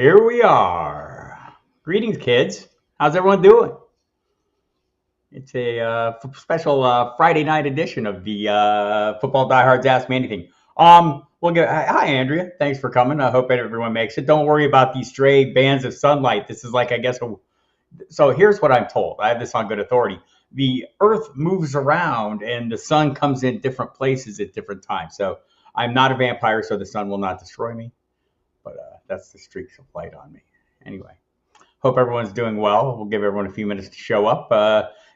Here we are. Greetings, kids. How's everyone doing? It's a special Friday night edition of the Football Diehards Ask Me Anything. Hi, Andrea. Thanks for coming. I hope everyone makes it. Don't worry about these stray bands of sunlight. This is like, I guess, so here's what I'm told. I have this on good authority. The Earth moves around and the sun comes in different places at different times. So I'm not a vampire, so the sun will not destroy me. But that's the streaks of light on me. Anyway, hope everyone's doing well. We'll give everyone a few minutes to show up.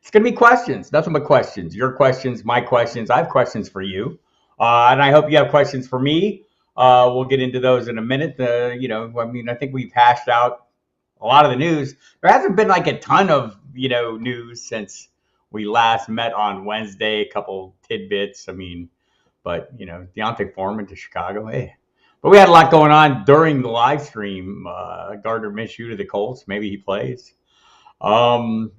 It's going to be questions, nothing but questions. Your questions, my questions. I have questions for you. And I hope you have questions for me. We'll get into those in a minute. I think we've hashed out a lot of the news. There hasn't been like a ton of, news since we last met on Wednesday, a couple tidbits. But Deontay Foreman to Chicago, hey. But we had a lot going on during the live stream. Gardner Minshew to the Colts. Maybe he plays. But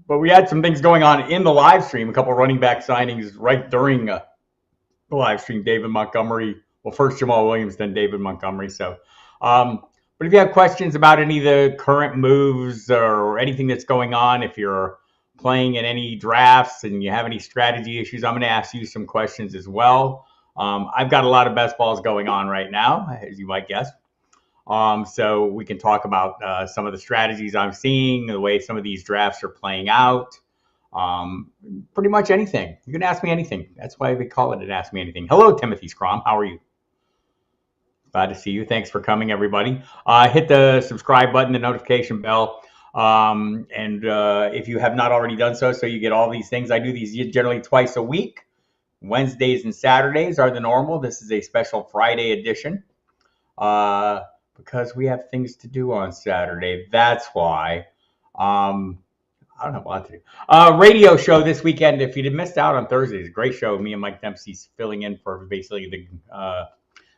we had some things going on in the live stream. A couple running back signings right during the live stream. David Montgomery. Well, first Jamal Williams, then David Montgomery. But if you have questions about any of the current moves or anything that's going on, if you're playing in any drafts and you have any strategy issues, I'm going to ask you some questions as well. I've got a lot of best balls going on right now, as you might guess. So we can talk about some of the strategies I'm seeing, the way some of these drafts are playing out. Pretty much anything. You can ask me anything. That's why we call it an Ask Me Anything. Hello, Timothy Scrum. How are you? Glad to see you. Thanks for coming, everybody. Hit the subscribe button, the notification bell. If you have not already done so you get all these things. I do these generally twice a week. Wednesdays and Saturdays are the normal. This is a special Friday edition because we have things to do on Saturday. That's why. I don't have a lot to do. Radio show this weekend. If you missed out on Thursday, it's a great show. Me and Mike Dempsey's filling in for basically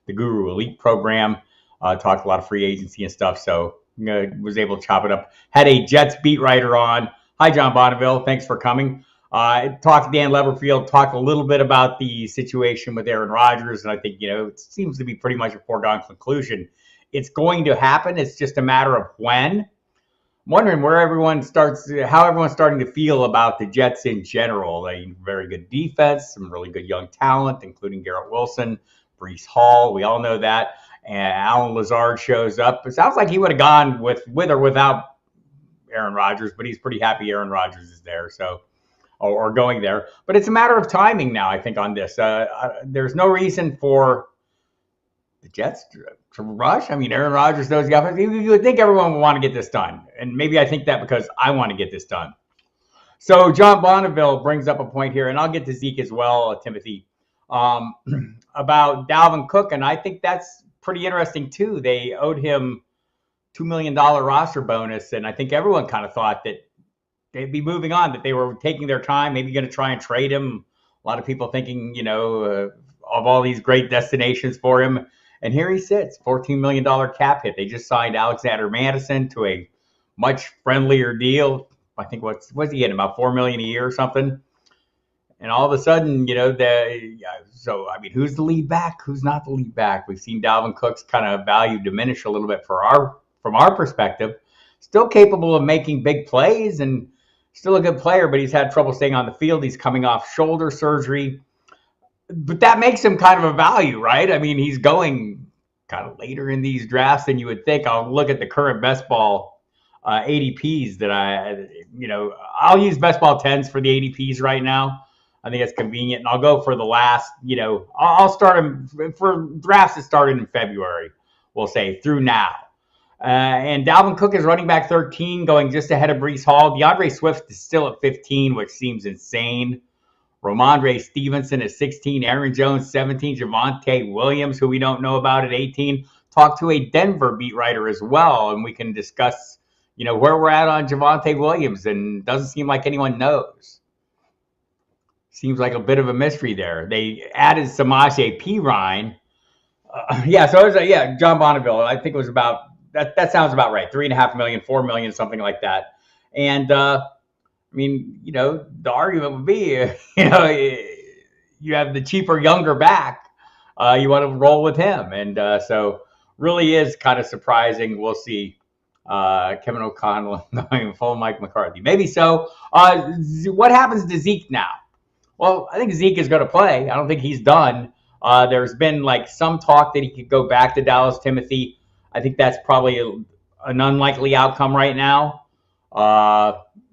the Guru Elite program. Talked a lot of free agency and stuff, so was able to chop it up. Had a Jets beat writer on. Hi, John Bonneville. Thanks for coming. Talked to Dan Leverfield, talked a little bit about the situation with Aaron Rodgers, and I think, it seems to be pretty much a foregone conclusion. It's going to happen. It's just a matter of when. I'm wondering how everyone's starting to feel about the Jets in general. A very good defense, some really good young talent, including Garrett Wilson, Breece Hall. We all know that. And Alan Lazard shows up. It sounds like he would have gone with or without Aaron Rodgers, but he's pretty happy Aaron Rodgers is there. So. Or going there. But it's a matter of timing now, I think, on this. There's no reason for the Jets to rush. Aaron Rodgers, those guys, you would think everyone would want to get this done. And maybe I think that because I want to get this done. So John Bonneville brings up a point here, and I'll get to Zeke as well, Timothy, about Dalvin Cook. And I think that's pretty interesting, too. They owed him $2 million roster bonus, and I think everyone kind of thought that they'd be moving on, that they were taking their time, maybe going to try and trade him. A lot of people thinking, of all these great destinations for him. And here he sits, $14 million cap hit. They just signed Alexander Mattison to a much friendlier deal. I think what's he getting, about $4 million a year or something? And all of a sudden, who's the lead back? Who's not the lead back? We've seen Dalvin Cook's kind of value diminish a little bit from our perspective. Still capable of making big plays and still a good player, but he's had trouble staying on the field. He's coming off shoulder surgery. But that makes him kind of a value, right? He's going kind of later in these drafts than you would think. I'll look at the current best ball ADPs that I'll use best ball 10s for the ADPs right now. I think it's convenient. And I'll go for the last, I'll start him for drafts that started in February, we'll say, through now. And Dalvin Cook is running back 13, going just ahead of Breece Hall. DeAndre Swift is still at 15, which seems insane. Ramondre Stevenson at 16, Aaron Jones 17, Javonte Williams, who we don't know about, at 18. Talk to a Denver beat writer as well, and we can discuss, where we're at on Javonte Williams, and doesn't seem like anyone knows. Seems like a bit of a mystery there. They added Samaje Perine. John Bonneville, I think it was about, that sounds about right. $3.5 million, $4 million, something like that. And the argument would be, you have the cheaper, younger back. You want to roll with him. And so really is kind of surprising. We'll see. Kevin O'Connell going full Mike McCarthy. Maybe so. What happens to Zeke now? Well, I think Zeke is going to play. I don't think he's done. There's been like some talk that he could go back to Dallas Timothy. I think that's probably an unlikely outcome right now.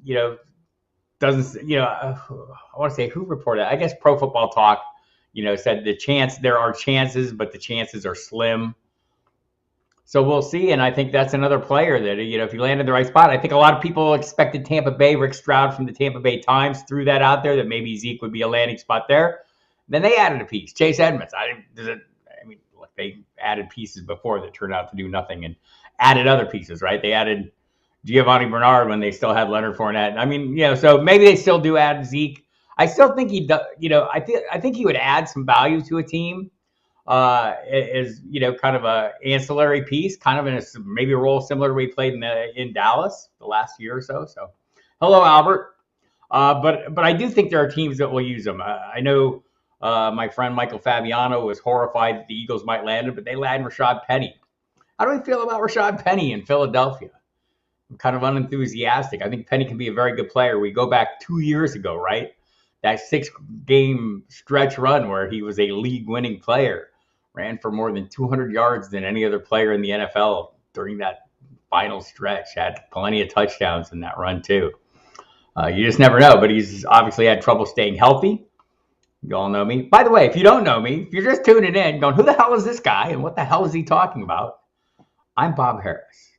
You know, doesn't, I want to say who reported it? I guess Pro Football Talk, said there are chances, but the chances are slim. So we'll see, and I think that's another player that, if he landed in the right spot, I think a lot of people expected Tampa Bay. Rick Stroud from the Tampa Bay Times threw that out there that maybe Zeke would be a landing spot there. Then they added a piece, Chase Edmonds. Look, they added pieces before that turned out to do nothing, and added other pieces, right? They added Giovanni Bernard when they still had Leonard Fournette. So maybe they still do add Zeke. I still think he does. I think he would add some value to a team. Is kind of a ancillary piece, kind of in maybe a role similar to we played in Dallas the last year or so. So, hello, Albert. But I do think there are teams that will use him. I know my friend Michael Fabiano was horrified that the Eagles might land him, but they landed Rashad Penny. How do we feel about Rashad Penny in Philadelphia? I'm kind of unenthusiastic. I think Penny can be a very good player. We go back 2 years ago, right? That 6-game stretch run where he was a league-winning player. Ran for more than 200 yards than any other player in the NFL during that final stretch. Had plenty of touchdowns in that run, too. You just never know, but he's obviously had trouble staying healthy. You all know me. By the way, if you don't know me, if you're just tuning in, going, who the hell is this guy and what the hell is he talking about? I'm Bob Harris.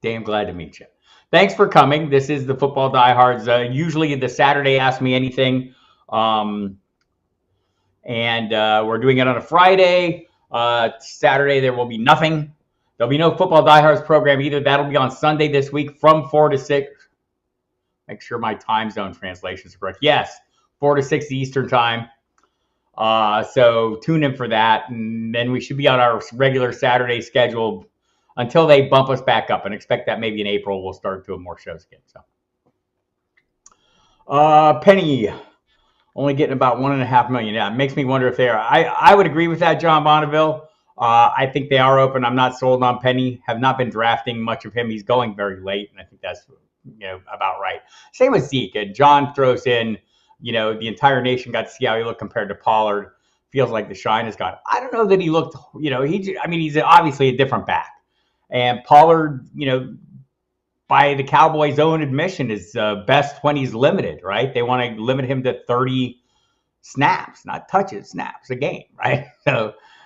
Damn glad to meet you. Thanks for coming. This is the Football Diehards. Usually the Saturday Ask Me Anything. And we're doing it on a Friday. Saturday, there will be nothing. There'll be no Football Diehards program either. That'll be on Sunday this week from 4 to 6. Make sure my time zone translation is correct. Yes, 4 to 6 Eastern time. So tune in for that. And then we should be on our regular Saturday schedule until they bump us back up. And expect that maybe in April we'll start doing more shows again. So, Penny. Only getting about $1.5 million. Yeah, it makes me wonder if they are. I would agree with that, John Bonneville. I think they are open. I'm not sold on Penny. Have not been drafting much of him. He's going very late, and I think that's about right. Same with Zeke. And John throws in, the entire nation got to see how he looked compared to Pollard. Feels like the shine is gone. I don't know that he looked. He's obviously a different back, and Pollard, by the Cowboys' own admission, is best when he's limited, right? They want to limit him to 30 snaps, not touches, snaps a game, right?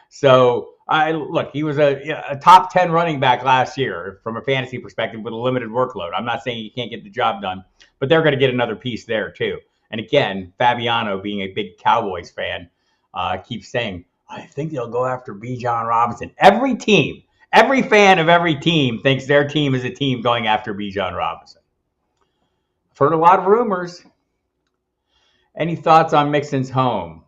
So look, he was a top 10 running back last year from a fantasy perspective with a limited workload. I'm not saying he can't get the job done, but they're going to get another piece there too. And again, Fabiano, being a big Cowboys fan, keeps saying, I think they'll go after Bijan Robinson. Every fan of every team thinks their team is a team going after Bijan Robinson. I've heard a lot of rumors. Any thoughts on Mixon's home?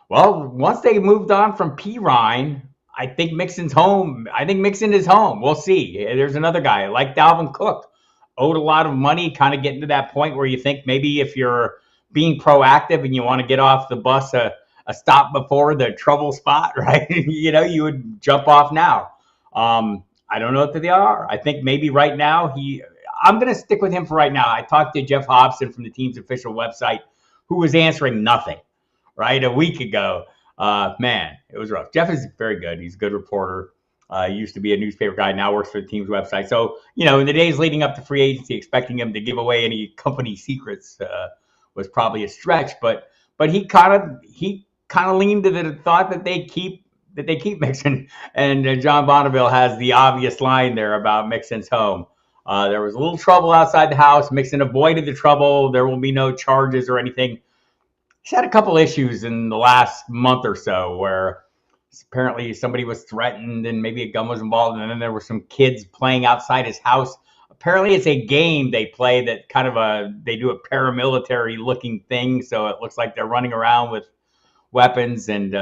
Well, once they moved on from Pirine, I think Mixon's home. I think Mixon is home. We'll see. There's another guy like Dalvin Cook. Owed a lot of money, kind of getting to that point where you think maybe if you're being proactive and you want to get off the bus a stop before the trouble spot, right? You would jump off now. I don't know if they are. I think maybe right now I'm going to stick with him for right now. I talked to Jeff Hobson from the team's official website, who was answering nothing, right? A week ago. Man, it was rough. Jeff is very good. He's a good reporter. Used to be a newspaper guy, now works for the team's website. So, in the days leading up to free agency, expecting him to give away any company secrets was probably a stretch. But he kind of leaned to the thought that they keep Mixon, and John Bonneville has the obvious line there about Mixon's home. There was a little trouble outside the house. Mixon avoided the trouble. There will be no charges or anything. He's had a couple issues in the last month or so where apparently somebody was threatened and maybe a gun was involved, and then there were some kids playing outside his house. Apparently it's a game they play that they do a paramilitary looking thing, so it looks like they're running around with weapons, and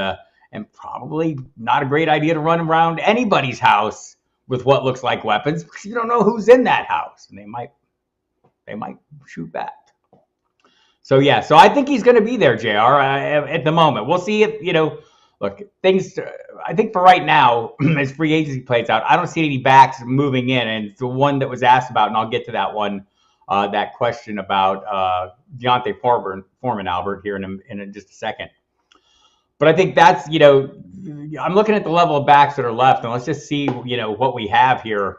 probably not a great idea to run around anybody's house with what looks like weapons, because you don't know who's in that house, and they might shoot back. So I think he's going to be there, JR, at the moment. We'll see if look, things, I think for right now, as free agency plays out, I don't see any backs moving in. And it's the one that was asked about, and I'll get to that one, that question about Deontay Foreman, Albert, here in just a second. But I think that's, I'm looking at the level of backs that are left, and let's just see, what we have here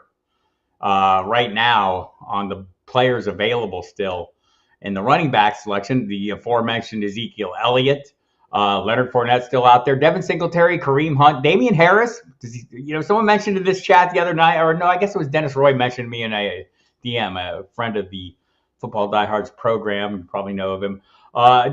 right now on the players available still. In the running back selection, the aforementioned Ezekiel Elliott, Leonard Fournette still out there, Devin Singletary, Kareem Hunt, Damian Harris. Someone mentioned in this chat the other night, or no, I guess it was Dennis Roy mentioned me in a DM, a friend of the Football Diehards program. You probably know of him.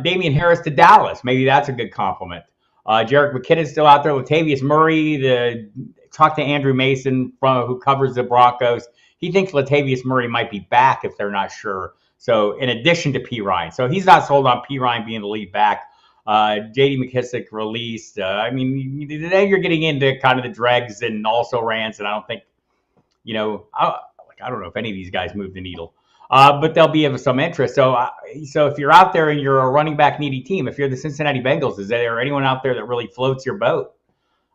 Damian Harris to Dallas. Maybe that's a good compliment. Jerick McKinnon's still out there. Latavius Murray, talk to Andrew Mason who covers the Broncos. He thinks Latavius Murray might be back if they're not sure. So in addition to P. Ryan. So he's not sold on P. Ryan being the lead back. J.D. McKissick released. Then you're getting into kind of the dregs and also rants, and I don't think, I don't know if any of these guys move the needle. But they'll be of some interest. So if you're out there and you're a running back needy team, if you're the Cincinnati Bengals, is there anyone out there that really floats your boat?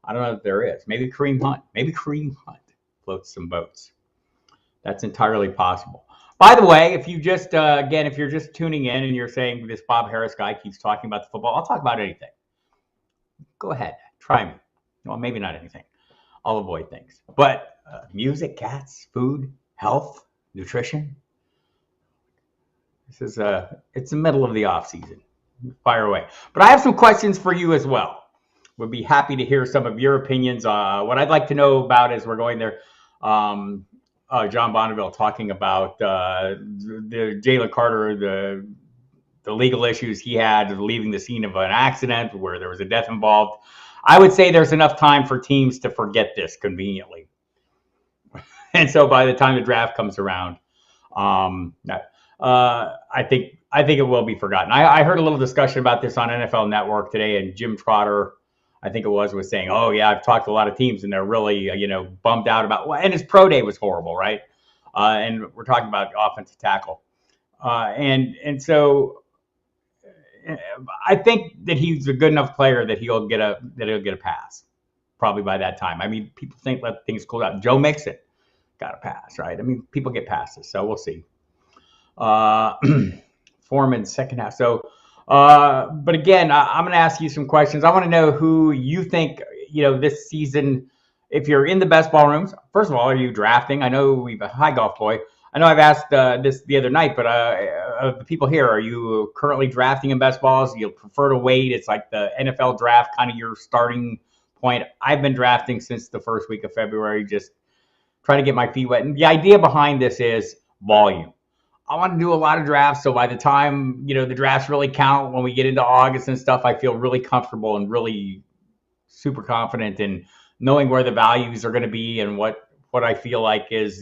I don't know if there is. Maybe Kareem Hunt. Maybe Kareem Hunt floats some boats. That's entirely possible. By the way, if you just, if you're just tuning in and you're saying this Bob Harris guy keeps talking about the football, I'll talk about anything. Go ahead. Try me. Well, maybe not anything. I'll avoid things. But music, cats, food, health, nutrition. This is it's the middle of the off season. Fire away. But I have some questions for you as well. Would be happy to hear some of your opinions. What I'd like to know about as we're going there, John Bonneville talking about the Jalen Carter, the legal issues he had leaving the scene of an accident where there was a death involved. I would say there's enough time for teams to forget this conveniently. And so by the time the draft comes around, I think it will be forgotten. I heard a little discussion about this on NFL Network today, and Jim Trotter, I think it was saying, "Oh yeah, I've talked to a lot of teams, and they're really bummed out about." And his pro day was horrible, right? And we're talking about offensive tackle, and so I think that he's a good enough player that he'll get a pass, probably by that time. I mean, people think let things cool out. Joe Mixon got a pass, right? I mean, people get passes, so we'll see. Foreman second half. So, but again, I'm going to ask you some questions. I want to know who you think, this season, if you're in the best ball rooms, first of all, are you drafting? I know hi golf boy. I know I've asked this the other night, but of the people here, are you currently drafting in best balls? You prefer to wait? It's like the NFL draft, kind of your starting point. I've been drafting since the first week of February, just trying to get my feet wet. And the idea behind this is volume. I want to do a lot of drafts, so by the time the drafts really count, when we get into August and stuff, I feel really comfortable and really super confident in knowing where the values are going to be and what I feel like is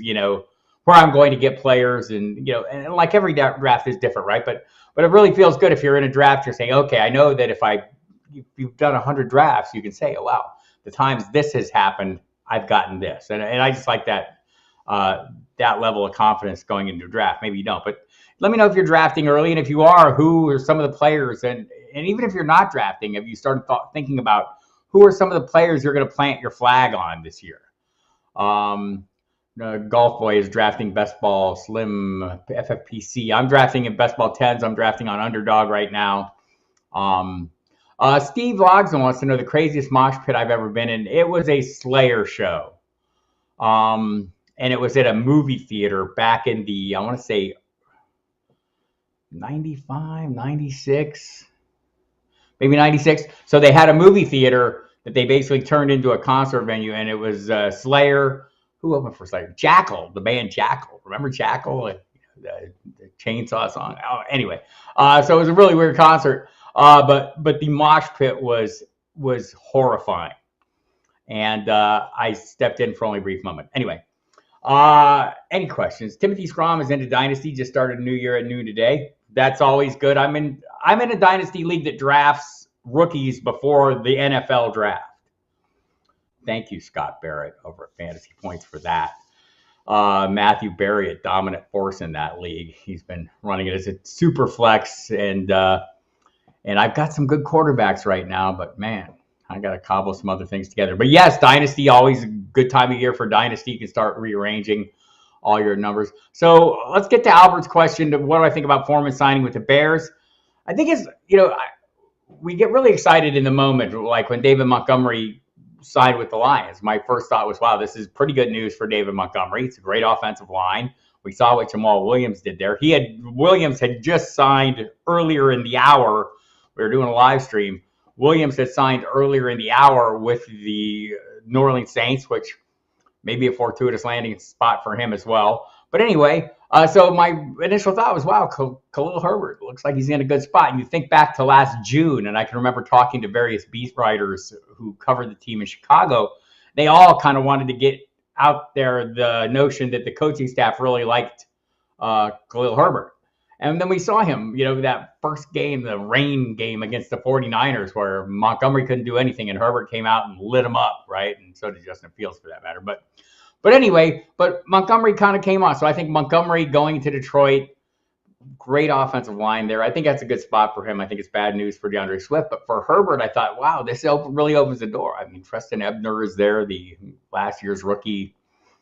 where I'm going to get players, and and like every draft is different, right? But it really feels good if you're in a draft, you're saying, okay, I know that if you've done 100 drafts, you can say, oh wow, the times this has happened, I've gotten this, and I just like that. That level of confidence going into a draft. Maybe you don't, but let me know if you're drafting early, and if you are, who are some of the players, and even if you're not drafting, have you started thinking about who are some of the players you're going to plant your flag on this year? Golf Boy is drafting best ball slim FFPC. I'm drafting in best ball 10s. I'm drafting on Underdog right now. Steve Logsdon wants to know the craziest mosh pit I've ever been in. It was a Slayer show. And it was at a movie theater back in the, I want to say 95, 96, maybe 96. So they had a movie theater that they basically turned into a concert venue, and it was Slayer. Who opened for Slayer? Jackal, the band Jackal. Remember Jackal? The chainsaw song. Oh, anyway, so it was a really weird concert. But the mosh pit was horrifying, and I stepped in for only a brief moment. Anyway. Any questions? Timothy Scrum is into Dynasty, just started a new year at noon today. That's always good. I'm in a Dynasty league that drafts rookies before the NFL draft. Thank you, Scott Barrett over at Fantasy Points for that. Matthew Berry, a dominant force in that league. He's been running it as a super flex, and I've got some good quarterbacks right now, but man, I got to cobble some other things together. But yes, Dynasty, always a good time of year for Dynasty. You can start rearranging all your numbers. So let's get to Albert's question of what do I think about Foreman signing with the Bears? I think it's, we get really excited in the moment, like when David Montgomery signed with the Lions. My first thought was, wow, this is pretty good news for David Montgomery. It's a great offensive line. We saw what Jamal Williams did there. Williams had just signed earlier in the hour. We were doing a live stream. Williams had signed earlier in the hour with the New Orleans Saints, which may be a fortuitous landing spot for him as well. But anyway, so my initial thought was, wow, Khalil Herbert looks like he's in a good spot. And you think back to last June, and I can remember talking to various beat writers who covered the team in Chicago. They all kind of wanted to get out there the notion that the coaching staff really liked Khalil Herbert. And then we saw him, that first game, the rain game against the 49ers, where Montgomery couldn't do anything and Herbert came out and lit him up, right? And so did Justin Fields for that matter. But anyway, Montgomery kind of came on. So I think Montgomery going to Detroit, great offensive line there. I think that's a good spot for him. I think it's bad news for DeAndre Swift. But for Herbert, I thought, wow, this really opens the door. I mean, Treston Ebner is there, the last year's rookie.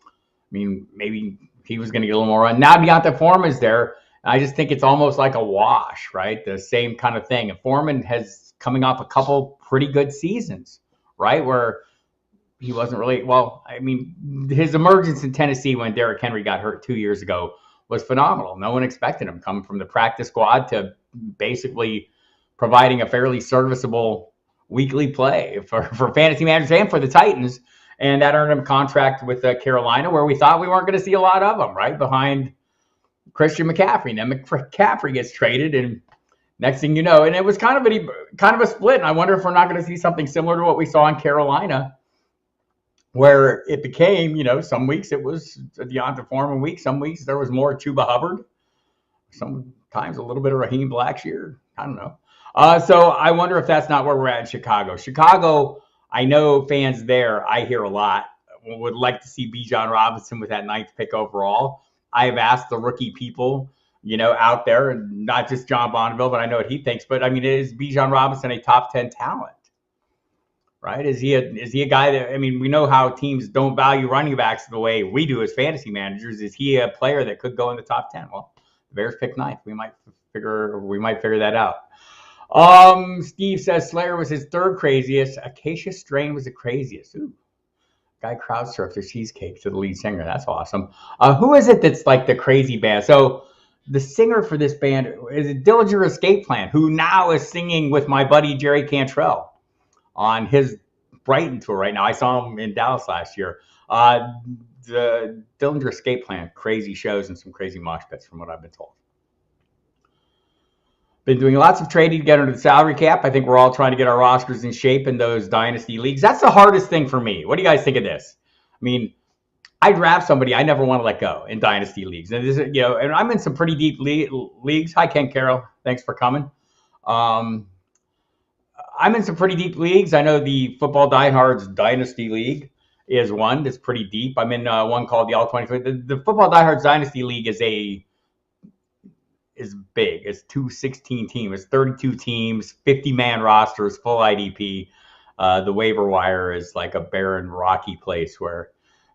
I mean, maybe he was going to get a little more run. Now D'Onta Foreman is there. I just think it's almost like a wash, right? The same kind of thing. And Foreman has coming off a couple pretty good seasons, right? Where he wasn't really, his emergence in Tennessee when Derrick Henry got hurt 2 years ago was phenomenal. No one expected him coming from the practice squad to basically providing a fairly serviceable weekly play for fantasy managers and for the Titans. And that earned him a contract with Carolina, where we thought we weren't going to see a lot of him, right? Behind Christian McCaffrey. Then McCaffrey gets traded, and next thing you know, and it was kind of a split. And I wonder if we're not going to see something similar to what we saw in Carolina, where it became, some weeks it was a D'Onta Foreman week, some weeks there was more Chuba Hubbard, sometimes a little bit of Raheem Blackshear. I don't know. So I wonder if that's not where we're at in Chicago. Chicago, I know fans there, I hear a lot, would like to see Bijan Robinson with that 9th pick overall. I have asked the rookie people, out there, and not just John Bonneville, but I know what he thinks. But I mean, is Bijan Robinson a top 10 talent? Right? Is he a guy that, we know how teams don't value running backs the way we do as fantasy managers. Is he a player that could go in the top 10? Well, the Bears picked 9th. We might figure that out. Steve says Slayer was his 3rd craziest. Acacia Strain was the craziest. Ooh. Guy crowd surfed their cheesecake to the lead singer. That's awesome. Who is it that's like the crazy band? So the singer for this band is a Dillinger Escape Plan, who now is singing with my buddy Jerry Cantrell on his Brighton tour right now. I saw him in Dallas last year. The Dillinger Escape Plan, crazy shows and some crazy mosh pits from what I've been told. Been doing lots of trading to get under the salary cap. I think we're all trying to get our rosters in shape in those dynasty leagues. That's the hardest thing for me. What do you guys think of this? I draft somebody I never want to let go in dynasty leagues. And this is, and I'm in some pretty deep leagues. Hi, Ken Carroll. Thanks for coming. I'm in some pretty deep leagues. I know the Football Diehards Dynasty League is one that's pretty deep. I'm in one called the All-23. The Football Diehards Dynasty League is big. It's 216 teams. It's 32 teams, 50-man rosters, full IDP. The waiver wire is like a barren, rocky place where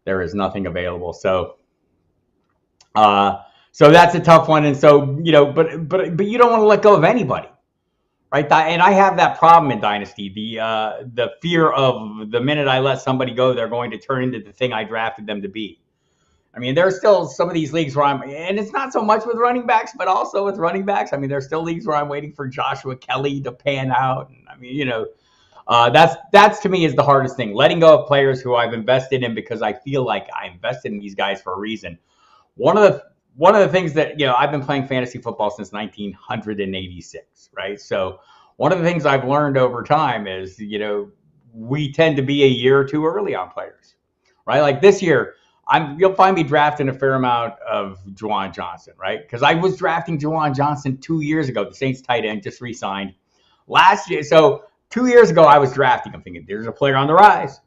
there is nothing available. So that's a tough one. And so, but you don't want to let go of anybody, right? And I have that problem in Dynasty. The fear of the minute I let somebody go, they're going to turn into the thing I drafted them to be. There's still some of these leagues where and it's not so much with running backs, but also with running backs. There's still leagues where I'm waiting for Joshua Kelly to pan out. And that's to me is the hardest thing. Letting go of players who I've invested in because I feel like I invested in these guys for a reason. One of the things that, I've been playing fantasy football since 1986, right? So one of the things I've learned over time is, we tend to be a year or two early on players, right? Like this year, you'll find me drafting a fair amount of Juwan Johnson, right? Because I was drafting Juwan Johnson 2 years ago. The Saints tight end just re-signed last year. So 2 years ago, I was drafting him thinking, there's a player on the rise.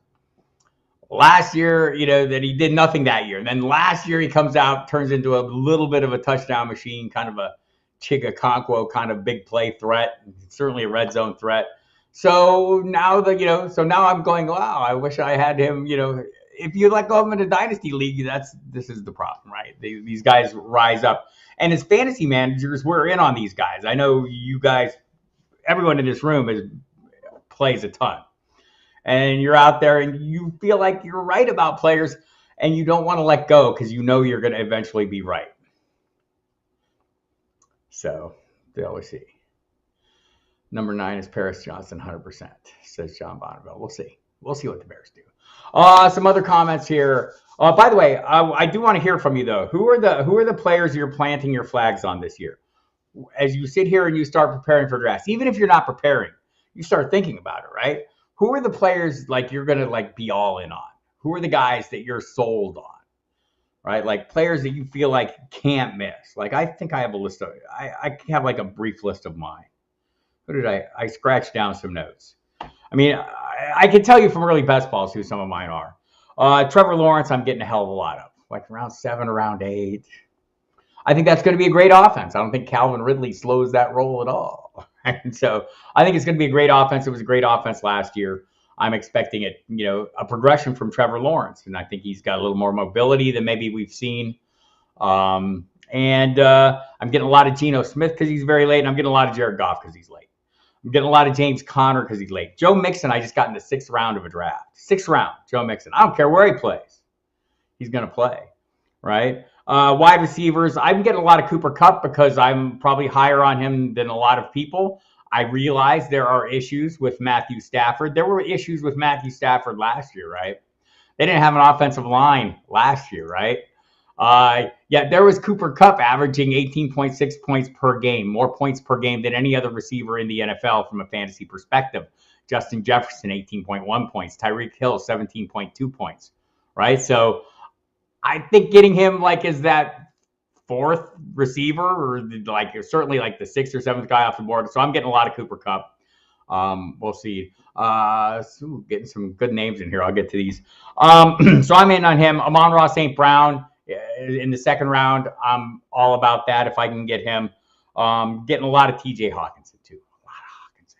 Last year, that he did nothing that year. And then last year, he comes out, turns into a little bit of a touchdown machine, kind of a Chig Okonkwo kind of big play threat, certainly a red zone threat. So now so now I'm going, wow, I wish I had him. If you let go of him in a dynasty league, this is the problem, right? These guys rise up, and as fantasy managers, we're in on these guys. I know you guys, everyone in this room plays a ton, and you're out there and you feel like you're right about players, and you don't want to let go because you know you're going to eventually be right. So they'll see. Number 9 is Paris Johnson, 100%, says John Bonneville. We'll see. We'll see what the Bears do. Some other comments here. By the way, I do want to hear from you though. Who are the players you're planting your flags on this year? As you sit here and you start preparing for drafts, even if you're not preparing, you start thinking about it, right? Who are the players like you're gonna like be all in on? Who are the guys that you're sold on? Right, like players that you feel like can't miss. Like I think I have a list of. I have like a brief list of mine. Who did I scratched down some notes. I mean, I can tell you from early best balls who some of mine are. Trevor Lawrence, I'm getting a hell of a lot of, like around 7, around 8. I think that's going to be a great offense. I don't think Calvin Ridley slows that roll at all. And so I think it's going to be a great offense. It was a great offense last year. I'm expecting it, a progression from Trevor Lawrence. And I think he's got a little more mobility than maybe we've seen. I'm getting a lot of Geno Smith because he's very late. And I'm getting a lot of Jared Goff because he's late. I'm getting a lot of James Conner because he's late. Joe Mixon, I just got in the 6th round of a draft. 6th round, Joe Mixon. I don't care where he plays. He's going to play, right? Wide receivers, I'm getting a lot of Cooper Kupp because I'm probably higher on him than a lot of people. I realize there are issues with Matthew Stafford. There were issues with Matthew Stafford last year, right? They didn't have an offensive line last year, right? There was Cooper Kupp averaging 18.6 points per game, more points per game than any other receiver in the NFL from a fantasy perspective. Justin Jefferson, 18.1 points. Tyreek Hill, 17.2 points, right? So I think getting him like as that 4th receiver or like certainly like the 6th or 7th guy off the board. So I'm getting a lot of Cooper Kupp. We'll see. Getting some good names in here. I'll get to these. So I'm in on him. Amon-Ra St. Brown in the 2nd round. I'm all about that if I can get him. Getting a lot of TJ Hawkinson too. A lot of Hawkinson.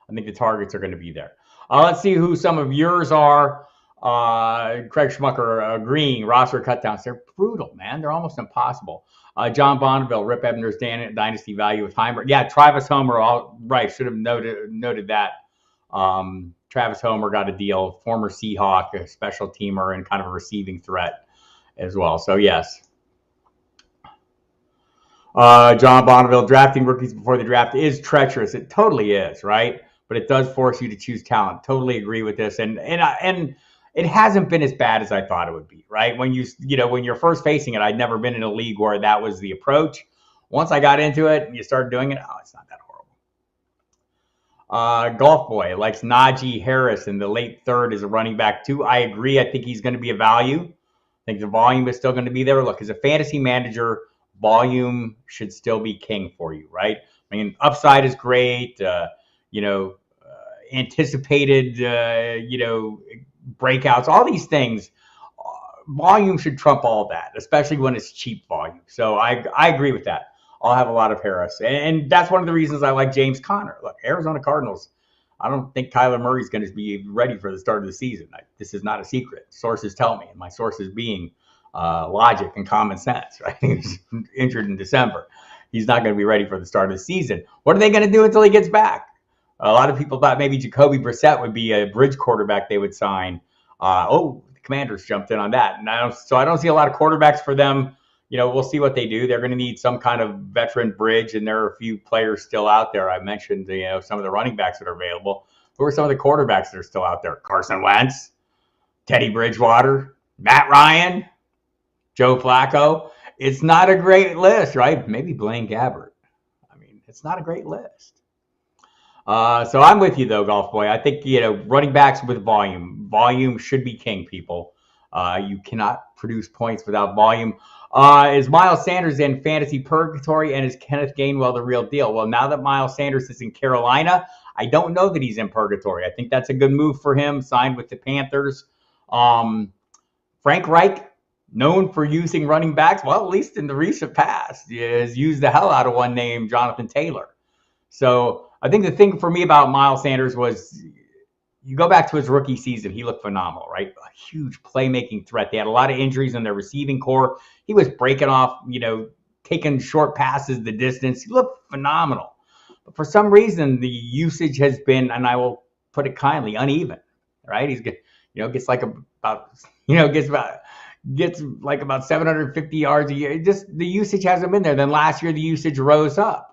I think the targets are going to be there. Let's see who some of yours are. Craig Schmucker agreeing. Roster cutdowns. They're brutal, man. They're almost impossible. John Bonneville, Rip Ebner's dynasty value with Heimer. Yeah, Travis Homer. All right. Should have noted that. Travis Homer got a deal. Former Seahawk, a special teamer, and kind of a receiving threat as well. So yes. John Bonneville, drafting rookies before the draft is treacherous. It totally is, right? But it does force you to choose talent. Totally agree with this. And it hasn't been as bad as I thought it would be, right? When when you're first facing it, I'd never been in a league where that was the approach. Once I got into it and you start doing it, it's not that horrible. Golf Boy likes Najee Harris in the late 3rd as a running back too. I agree. I think he's going to be a value. I think the volume is still going to be there. Look, as a fantasy manager, volume should still be king for you, right? I mean, upside is great. Anticipated, breakouts, all these things. Volume should trump all that, especially when it's cheap volume. So I agree with that. I'll have a lot of Harris. And that's one of the reasons I like James Conner. Look, Arizona Cardinals, I don't think Kyler Murray's going to be ready for the start of the season. This is not a secret. Sources tell me, and my sources being logic and common sense, right? He's injured in December. He's not going to be ready for the start of the season. What are they going to do until he gets back? A lot of people thought maybe Jacoby Brissett would be a bridge quarterback they would sign. The Commanders jumped in on that. And I don't see a lot of quarterbacks for them. We'll see what they do. They're going to need some kind of veteran bridge, and there are a few players still out there. I mentioned, some of the running backs that are available. Who are some of the quarterbacks that are still out there? Carson Wentz, Teddy Bridgewater, Matt Ryan, Joe Flacco. It's not a great list, right? Maybe Blaine Gabbert. I mean, it's not a great list. So I'm with you, though, Golf Boy. I think, running backs with volume. Volume should be king, people. You cannot produce points without volume. Is Miles Sanders in fantasy purgatory, and is Kenneth Gainwell the real deal? Well, now that Miles Sanders is in Carolina, I don't know that he's in purgatory. I think that's a good move for him, signed with the Panthers. Frank Reich, known for using running backs, well, at least in the recent past, has used the hell out of one named Jonathan Taylor. So I think the thing for me about Miles Sanders was you go back to his rookie season, he looked phenomenal, right? A huge playmaking threat. They had a lot of injuries in their receiving core. He was breaking off, taking short passes the distance. He looked phenomenal. But for some reason, the usage has been, and I will put it kindly, uneven, right? He's gets like about, gets like about 750 yards a year. Just the usage hasn't been there. Then last year, the usage rose up.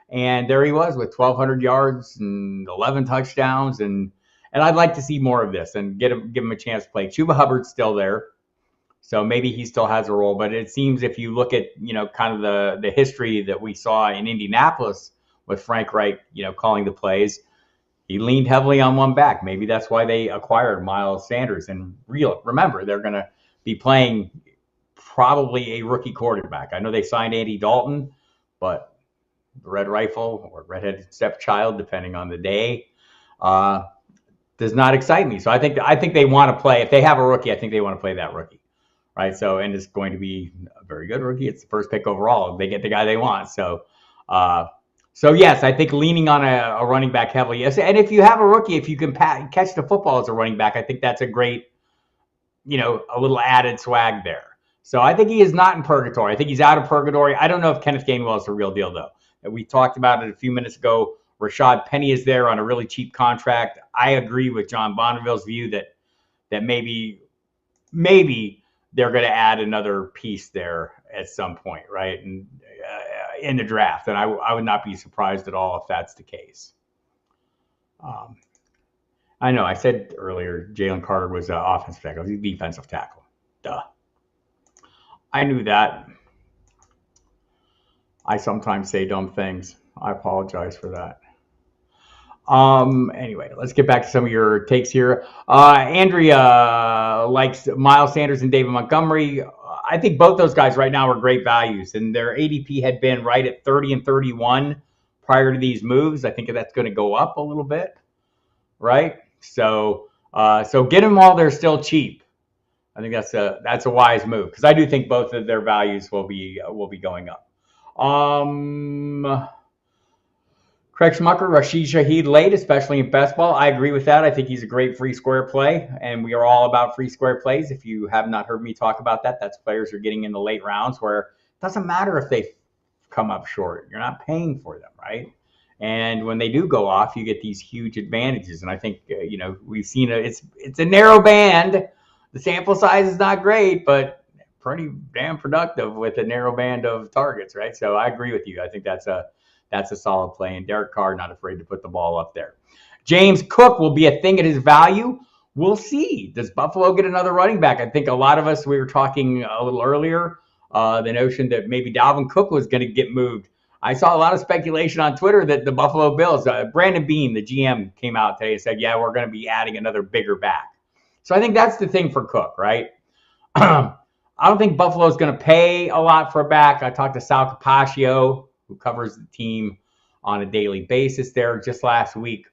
And there he was with 1,200 yards and 11 touchdowns. And I'd like to see more of this and give him a chance to play. Chuba Hubbard's still there, so maybe he still has a role. But it seems if you look at kind of the history that we saw in Indianapolis with Frank Reich, calling the plays, he leaned heavily on one back. Maybe that's why they acquired Miles Sanders. And remember, they're going to be playing probably a rookie quarterback. I know they signed Andy Dalton, but the Red Rifle or Redheaded Stepchild, depending on the day, does not excite me. So I think they want to play. If they have a rookie, I think they want to play that rookie, right? So, and it's going to be a very good rookie. It's the first pick overall. They get the guy they want. So yes, I think leaning on a running back heavily. Yes, and if you have a rookie, if you can catch the football as a running back, I think that's a great, a little added swag there. So I think he is not in purgatory. I think he's out of purgatory. I don't know if Kenneth Gainwell is the real deal, though. We talked about it a few minutes ago. Rashad Penny is there on a really cheap contract. I agree with John Bonneville's view that maybe they're going to add another piece there at some point, right? And in the draft, and I would not be surprised at all if that's the case. I know I said earlier Jalen Carter was an offensive tackle. He's a defensive tackle. Duh. I knew that. I sometimes say dumb things. I apologize for that. Anyway, let's get back to some of your takes here. Andrea likes Miles Sanders and David Montgomery. I think both those guys right now are great values, and their ADP had been right at 30 and 31 prior to these moves. I think that's going to go up a little bit, right? So get them while they're still cheap. I think that's a wise move because I do think both of their values will be going up. Craig Schmucker, Rashid Shaheed late, especially in best ball. I agree with that. I think he's a great free square play, and we are all about free square plays. If you have not heard me talk about that, that's players who are getting in the late rounds where it doesn't matter if they come up short. You're not paying for them, right? And when they do go off, you get these huge advantages. And I think, we've seen it's a narrow band. The sample size is not great, but pretty damn productive with a narrow band of targets, right? So I agree with you. I think that's a solid play. And Derek Carr, not afraid to put the ball up there. James Cook will be a thing at his value. We'll see. Does Buffalo get another running back? I think a lot of us, we were talking a little earlier, the notion that maybe Dalvin Cook was going to get moved. I saw a lot of speculation on Twitter that the Buffalo Bills, Brandon Beane, the GM, came out today and said, yeah, we're going to be adding another bigger back. So I think that's the thing for Cook, right? I don't think Buffalo's going to pay a lot for a back. I talked to Sal Capaccio, who covers the team on a daily basis there just last week.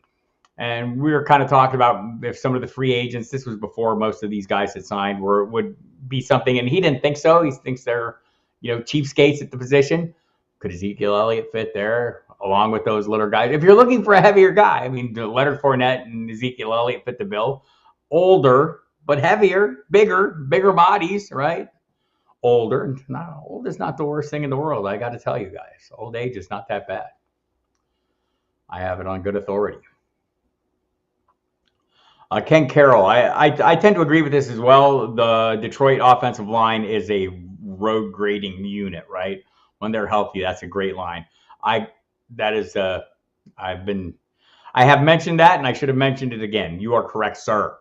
And we were kind of talking about if some of the free agents, this was before most of these guys had signed, would be something. And he didn't think so. He thinks they're, cheapskates at the position. Could Ezekiel Elliott fit there along with those little guys? If you're looking for a heavier guy, I mean, Leonard Fournette and Ezekiel Elliott fit the bill. Older, but heavier, bigger bodies, right? Older. Old is not the worst thing in the world. I got to tell you guys, old age is not that bad. I have it on good authority. Ken Carroll, I tend to agree with this as well. The Detroit offensive line is a road grading unit, right? When they're healthy, that's a great line. I have mentioned that, and I should have mentioned it again. You are correct, sir.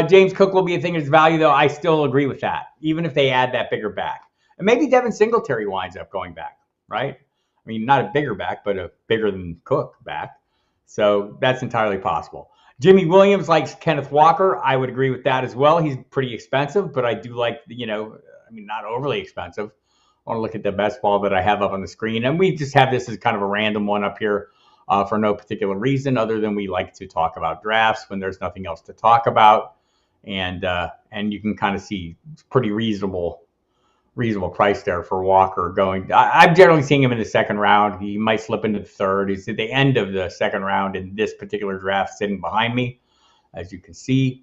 James Cook will be a thing of his value, though. I still agree with that, even if they add that bigger back. And maybe Devin Singletary winds up going back, right? I mean, not a bigger back, but a bigger than Cook back. So that's entirely possible. Jimmy Williams likes Kenneth Walker. I would agree with that as well. He's pretty expensive, but I do like, not overly expensive. I want to look at the best ball that I have up on the screen. And we just have this as kind of a random one up here. For no particular reason other than we like to talk about drafts when there's nothing else to talk about. And you can kind of see it's pretty reasonable reasonable price there for Walker going. I'm generally seeing him in the second round. He might slip into the third. He's at the end of the second round in this particular draft, sitting behind me, as you can see.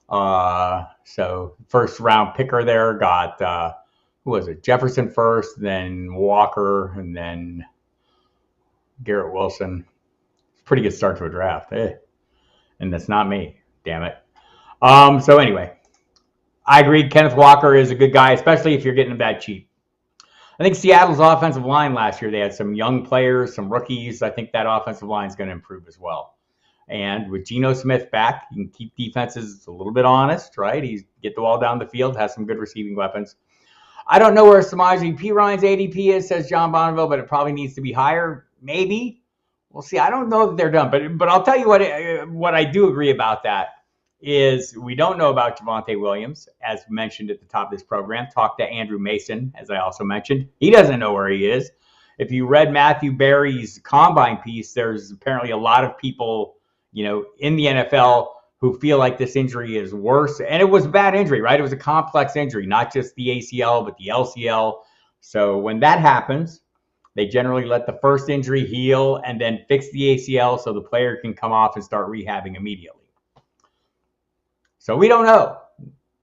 So first round picker there got, who was it? Jefferson first, then Walker, and then Garrett Wilson. Pretty good start to a draft. And that's not me, damn it. So anyway, I agree. Kenneth Walker is a good guy, especially if you're getting him that cheap. I think Seattle's offensive line last year, they had some young players, some rookies. I think that offensive line is going to improve as well. And with Geno Smith back, you can keep defenses a little bit honest, right? He's get the ball down the field, has some good receiving weapons. I don't know where Samaje Perine's ADP is, says John Bonneville, but it probably needs to be higher. Maybe. We'll see. I don't know that they're done, but I'll tell you what I do agree about that is we don't know about Javonte Williams, as mentioned at the top of this program. Talked to Andrew Mason, as I also mentioned. He doesn't know where he is. If you read Matthew Berry's Combine piece, there's apparently a lot of people, in the NFL who feel like this injury is worse. And it was a bad injury, right? It was a complex injury, not just the ACL, but the LCL. So when that happens, they generally let the first injury heal and then fix the ACL so the player can come off and start rehabbing immediately. So we don't know.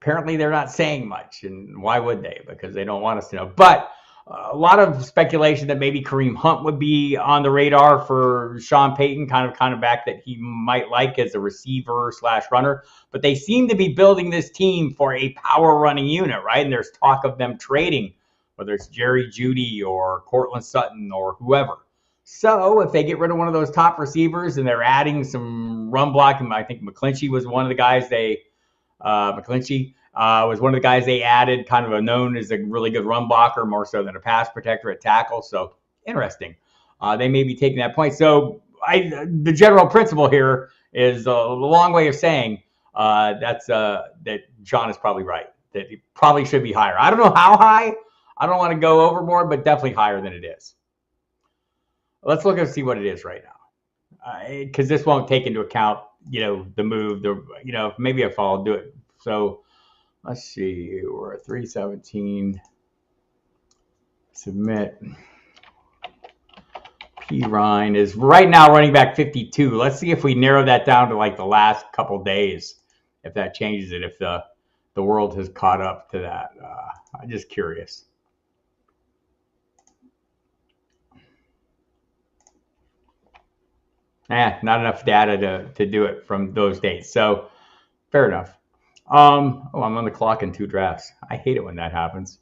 Apparently they're not saying much, and why would they? Because they don't want us to know. But a lot of speculation that maybe Kareem Hunt would be on the radar for Sean Payton, kind of back that he might like as a receiver / runner. But they seem to be building this team for a power running unit, right? And there's talk of them trading, whether it's Jerry Jeudy or Cortland Sutton or whoever. So if they get rid of one of those top receivers and they're adding some run blocking, I think McClinchy was one of the guys they added, kind of known as a really good run blocker, more so than a pass protector at tackle. So interesting. They may be taking that point. So the general principle here is a long way of saying that John is probably right, that it probably should be higher. I don't know how high. I don't want to go overboard, but definitely higher than it is. Let's look and see what it is right now, because this won't take into account, the move, maybe if I'll do it. So let's see, we're at 317. Submit. Perine is right now running back 52. Let's see if we narrow that down to like the last couple days, if that changes it, if the world has caught up to that. I'm just curious. Not enough data to do it from those dates. So fair enough. I'm on the clock in 2 drafts. I hate it when that happens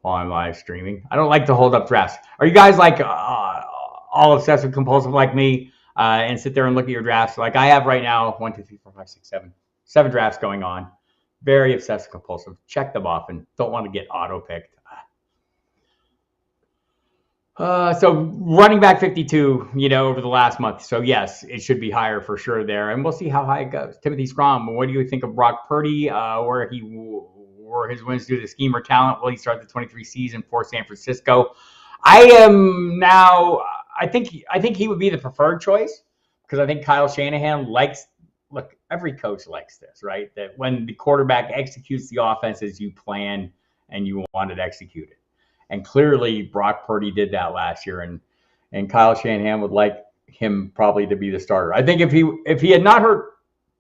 while I'm live streaming. I don't like to hold up drafts. Are you guys like all obsessive compulsive like me and sit there and look at your drafts? Like I have right now, 1, 2, 3, 4, 5, 6, 7 drafts going on. Very obsessive compulsive. Check them off and don't want to get auto picked. So running back 52, over the last month. So yes, it should be higher for sure there, and we'll see how high it goes. Timothy Scrum, what do you think of Brock Purdy? Where his wins due to scheme or talent? Will he start the 23 season for San Francisco? I think he would be the preferred choice because I think Kyle Shanahan look, every coach likes this, right? That when the quarterback executes the offense as you plan and you want it executed. And clearly, Brock Purdy did that last year, and Kyle Shanahan would like him probably to be the starter. I think if he had not hurt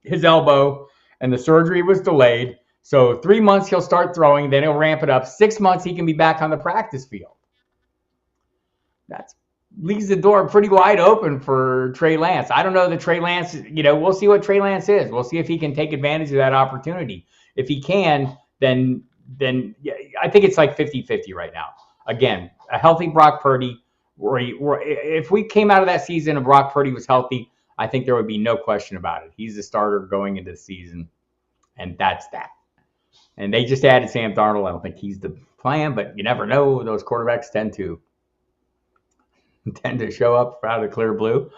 his elbow and the surgery was delayed, so 3 months he'll start throwing, then he'll ramp it up. 6 months he can be back on the practice field. That leaves the door pretty wide open for Trey Lance. I don't know that Trey Lance, we'll see what Trey Lance is. We'll see if he can take advantage of that opportunity. If he can, then yeah, I think it's like 50-50 right now. Again, a healthy Brock Purdy, if we came out of that season and Brock Purdy was healthy, I think there would be no question about it. He's the starter going into the season, and that's that. And they just added Sam Darnold. I don't think he's the plan, but you never know. Those quarterbacks tend to show up out of the clear blue.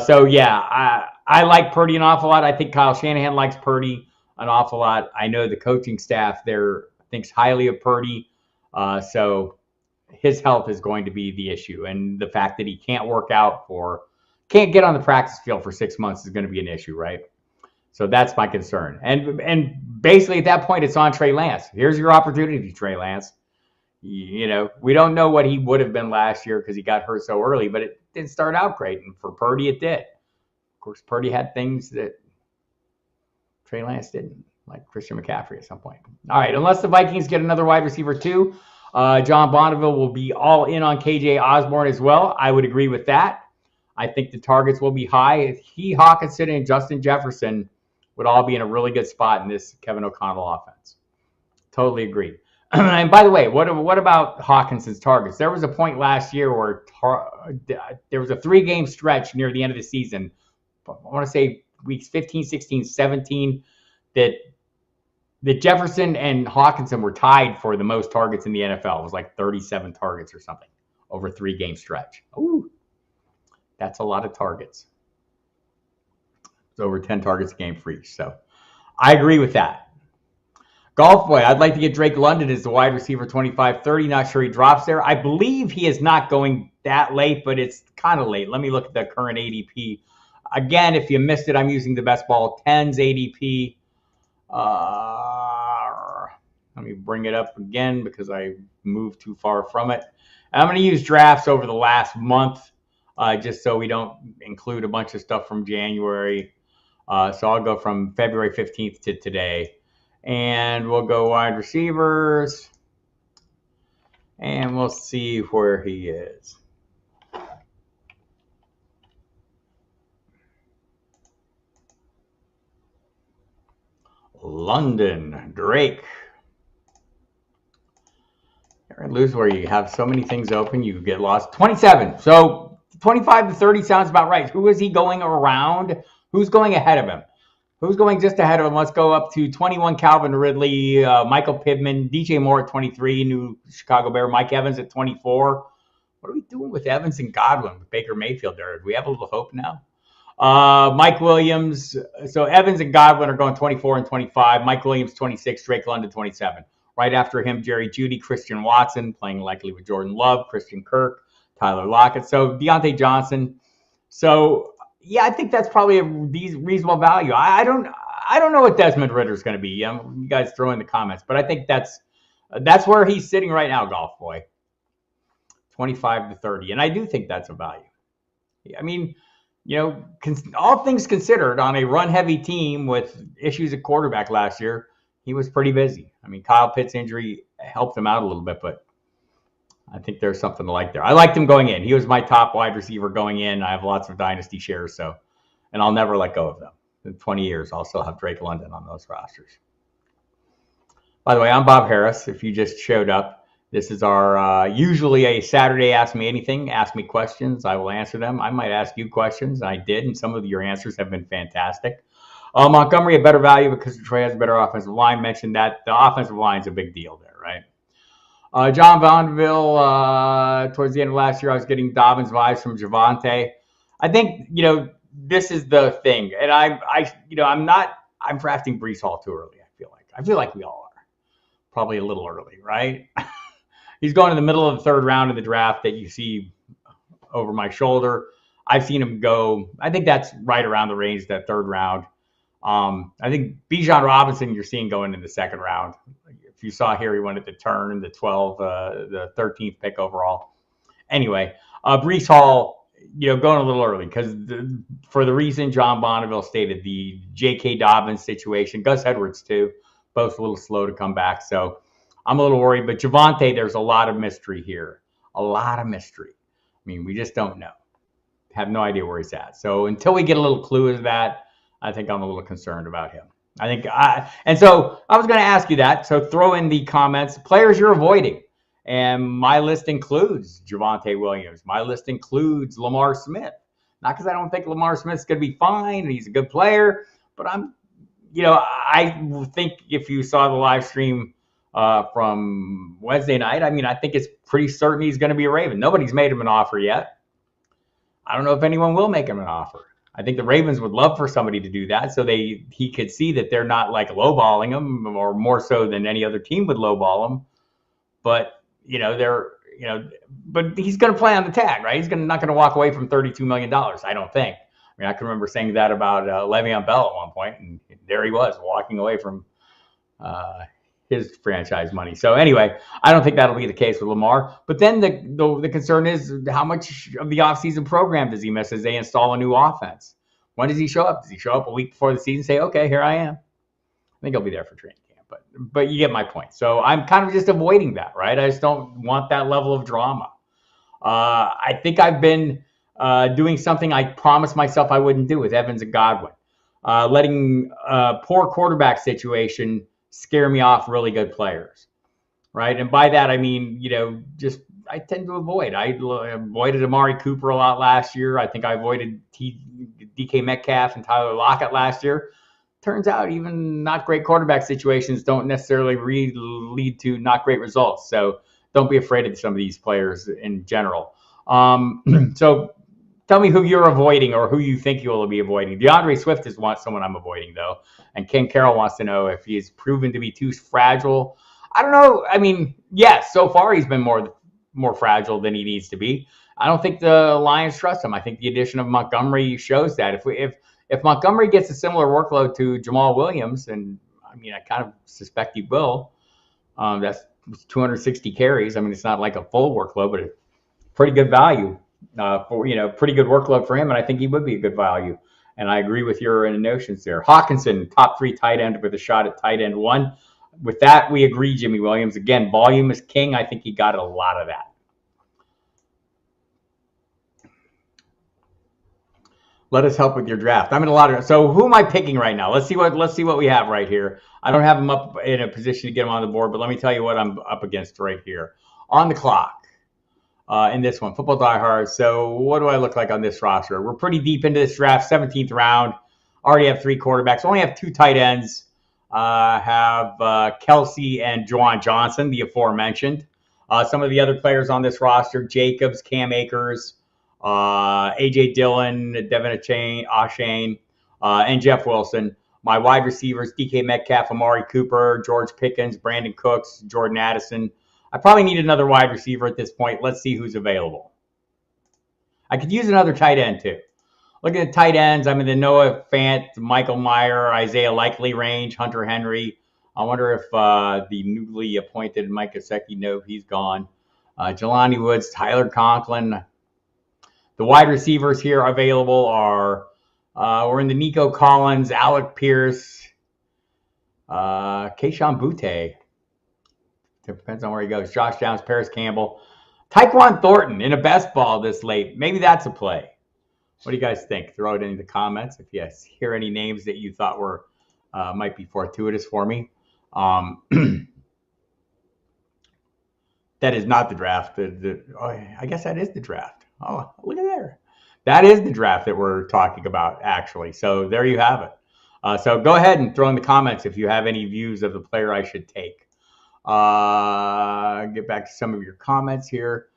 So, yeah, I like Purdy an awful lot. I think Kyle Shanahan likes Purdy an awful lot. I know the coaching staff there thinks highly of Purdy. So his health is going to be the issue. And the fact that he can't get on the practice field for 6 months is going to be an issue, right? So that's my concern. And basically at that point, it's on Trey Lance. Here's your opportunity, Trey Lance. We don't know what he would have been last year because he got hurt so early, but it didn't start out great. And for Purdy, it did. Of course, Purdy had things that Trey Lance didn't, like Christian McCaffrey at some point. All right, unless the Vikings get another wide receiver too, John Bonneville will be all in on KJ Osborne as well. I would agree with that. I think the targets will be high. He, Hockenson, and Justin Jefferson would all be in a really good spot in this Kevin O'Connell offense. Totally agree. And by the way, what about Hawkinson's targets? There was a point last year where there was a 3-game stretch near the end of the season. I want to say weeks 15, 16, 17, that Jefferson and Hockenson were tied for the most targets in the NFL. It was like 37 targets or something over a 3-game stretch. Ooh, that's a lot of targets. It's over 10 targets a game for each. So I agree with that. Golf Boy, I'd like to get Drake London as the wide receiver 25-30. Not sure he drops there. I believe he is not going that late, but it's kind of late. Let me look at the current ADP. Again, if you missed it, I'm using the Best Ball 10's ADP. Let me bring it up again because I moved too far from it. And I'm going to use drafts over the last month just so we don't include a bunch of stuff from January. So I'll go from February 15th to today. And we'll go wide receivers. And we'll see where he is. London, Drake. You're lose where you have so many things open, you get lost. 27. So 25 to 30 sounds about right. Who is he going around? Who's going ahead of him? Who's going just ahead of him? Let's go up to 21, Calvin Ridley, Michael Pittman, DJ Moore at 23, new Chicago Bear, Mike Evans at 24. What are we doing with Evans and Godwin with Baker Mayfield there? Do we have a little hope now? Mike Williams. So Evans and Godwin are going 24 and 25. Mike Williams, 26. Drake London, 27. Right after him, Jerry Jeudy, Christian Watson, playing likely with Jordan Love, Christian Kirk, Tyler Lockett. So Deontay Johnson. So yeah, I think that's probably a reasonable value. I don't know what Desmond Ridder is going to be. You guys throw in the comments, but I think that's where he's sitting right now, Golf Boy. 25 to 30, and I do think that's a value. I mean, all things considered, on a run-heavy team with issues at quarterback last year, he was pretty busy. I mean, Kyle Pitts' injury helped him out a little bit, but I think there's something to like there. I liked him going in. He was my top wide receiver going in. I have lots of dynasty shares, and I'll never let go of them. In 20 years, I'll still have Drake London on those rosters. By the way, I'm Bob Harris. If you just showed up, this is our usually a Saturday Ask Me Anything. Ask me questions. I will answer them. I might ask you questions. I did, and some of your answers have been fantastic. Montgomery, a better value because Detroit has a better offensive line. Mentioned that. The offensive line is a big deal there, right? John Bonneville, towards the end of last year, I was getting Dobbins vibes from Javonte. I think, this is the thing. And I'm drafting Breece Hall too early, I feel like we all are. Probably a little early, right? He's going in the middle of the third round of the draft that you see over my shoulder. I've seen him go, I think that's right around the range, that third round. I think Bijan Robinson you're seeing going in the second round. If you saw here, he went at the turn, the the 13th pick overall. Anyway, Breece Hall, going a little early because for the reason John Bonneville stated, the J.K. Dobbins situation, Gus Edwards too, both a little slow to come back. So I'm a little worried. But Javonte, there's a lot of mystery here. A lot of mystery. I mean, we just don't know. Have no idea where he's at. So until we get a little clue of that, I think I'm a little concerned about him. And so I was going to ask you that. So throw in the comments, players you're avoiding. And my list includes Javonte Williams. My list includes Lamar Smith. Not because I don't think Lamar Smith's going to be fine and he's a good player, but I think if you saw the live stream from Wednesday night, I think it's pretty certain he's going to be a Raven. Nobody's made him an offer yet. I don't know if anyone will make him an offer. I think the Ravens would love for somebody to do that so he could see that they're not like lowballing him, or more so than any other team would lowball him. But but he's going to play on the tag, right? He's not going to walk away from $32 million, I don't think. I can remember saying that about Le'Veon Bell at one point, and there he was walking away from his franchise money. So anyway, I don't think that'll be the case with Lamar. But then the concern is how much of the offseason program does he miss as they install a new offense? When does he show up? Does he show up a week before the season? Say, okay, here I am. I think he'll be there for training camp, but you get my point. So I'm kind of just avoiding that, right? I just don't want that level of drama. I think I've been doing something I promised myself I wouldn't do with Evans and Godwin, letting poor quarterback situation scare me off really good players, right? And by that I mean, just I tend to avoid. I avoided Amari Cooper a lot last year. I think I avoided DK Metcalf and Tyler Lockett last year. Turns out even not great quarterback situations don't necessarily lead to not great results. So don't be afraid of some of these players in general. So tell me who you're avoiding or who you think you will be avoiding. DeAndre Swift is someone I'm avoiding, though. And Ken Carroll wants to know if he's proven to be too fragile. I don't know. I mean, yes, so far he's been more fragile than he needs to be. I don't think the Lions trust him. I think the addition of Montgomery shows that. If Montgomery gets a similar workload to Jamal Williams, and I mean, I kind of suspect he will, that's 260 carries. I mean, it's not like a full workload, but it's pretty good value for pretty good workload for him, and I think he would be a good value. And I agree with your notions there. Hawkinson, top 3 tight end with a shot at tight end 1. With that, we agree, Jimmy Williams. Again, volume is king. I think he got a lot of that. Let us help with your draft. I'm in a lot of. So who am I picking right now? Let's see what we have right here. I don't have him up in a position to get him on the board, but let me tell you what I'm up against right here on the clock. In this one, Football Die Hard. So what do I look like on this roster? We're pretty deep into this draft, 17th round. Already have 3 quarterbacks. Only have 2 tight ends. Have Kelsey and Juwan Johnson, the aforementioned. Some of the other players on this roster: Jacobs, Cam Akers, A.J. Dillon, Devin Achane, and Jeff Wilson. My wide receivers: DK Metcalf, Amari Cooper, George Pickens, Brandon Cooks, Jordan Addison. I probably need another wide receiver at this point. Let's see who's available. I could use another tight end too. Looking at tight ends, I'm in the Noah Fant, Michael Mayer, Isaiah Likely range, Hunter Henry. I wonder if the newly appointed Mike Gesicki, no, he's gone. Jelani Woods, Tyler Conklin. The wide receivers here available are we're in the Nico Collins, Alec Pierce, Keyshawn Butte. Depends on where he goes. Josh Downs, Paris Campbell, Tyquan Thornton in a best ball this late. Maybe that's a play. What do you guys think? Throw it in the comments if you hear any names that you thought were might be fortuitous for me. That is not the draft. I guess that is the draft. Oh, look at there. That is the draft that we're talking about, actually. So there you have it. So go ahead and throw in the comments if you have any views of the player I should take. Get back to some of your comments here.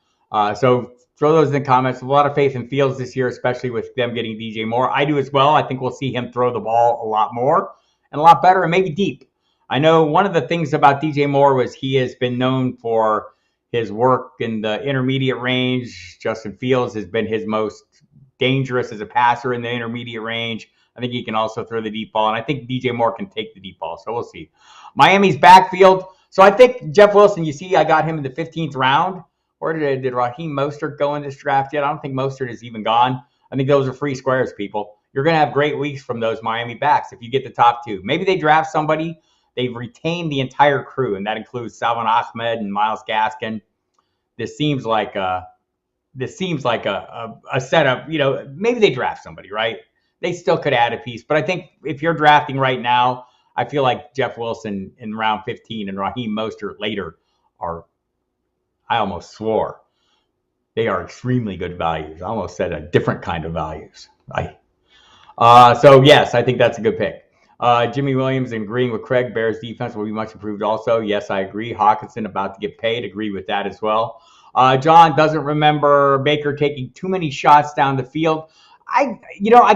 So throw those in the comments. A lot of faith in Fields this year, especially with them getting DJ Moore. I do as well. I think we'll see him throw the ball a lot more and a lot better and maybe deep. I know one of the things about DJ Moore was he has been known for his work in the intermediate range. Justin Fields has been his most dangerous as a passer in the intermediate range. I think he can also throw the deep ball, and I think DJ Moore can take the deep ball. So we'll see. Miami's backfield. So I think Jeff Wilson, you see, I got him in the 15th round. Or did Raheem Mostert go in this draft yet? I don't think Mostert is even gone. I think those are free squares, people. You're going to have great weeks from those Miami backs if you get the top 2. Maybe they draft somebody. They've retained the entire crew, and that includes Salvon Ahmed and Myles Gaskin. This seems like a setup. Maybe they draft somebody, right? They still could add a piece. But I think if you're drafting right now, I feel like Jeff Wilson in round 15 and Raheem Mostert later are, I almost swore, they are extremely good values. I almost said a different kind of values. So, yes, I think that's a good pick. Jimmy Williams agreeing with Craig. Bears defense will be much improved also. Yes, I agree. Hawkinson about to get paid. Agree with that as well. John doesn't remember Baker taking too many shots down the field. I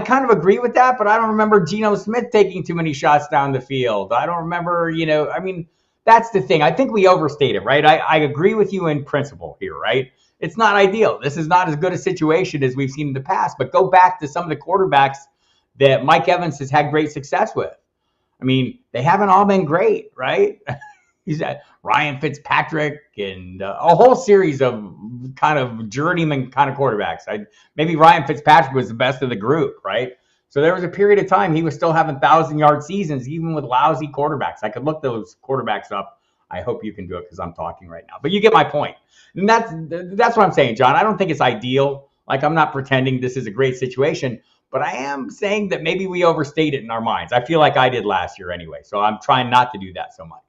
kind of agree with that, but I don't remember Geno Smith taking too many shots down the field. I don't remember, that's the thing. I think we overstate it, right? I agree with you in principle here, right? It's not ideal. This is not as good a situation as we've seen in the past, but go back to some of the quarterbacks that Mike Evans has had great success with. I mean, they haven't all been great, right? He's Ryan Fitzpatrick and a whole series of kind of journeyman kind of quarterbacks. Maybe Ryan Fitzpatrick was the best of the group, right? So there was a period of time he was still having 1,000-yard seasons, even with lousy quarterbacks. I could look those quarterbacks up. I hope you can do it because I'm talking right now. But you get my point. And that's what I'm saying, John. I don't think it's ideal. Like, I'm not pretending this is a great situation, but I am saying that maybe we overstate it in our minds. I feel like I did last year anyway, so I'm trying not to do that so much.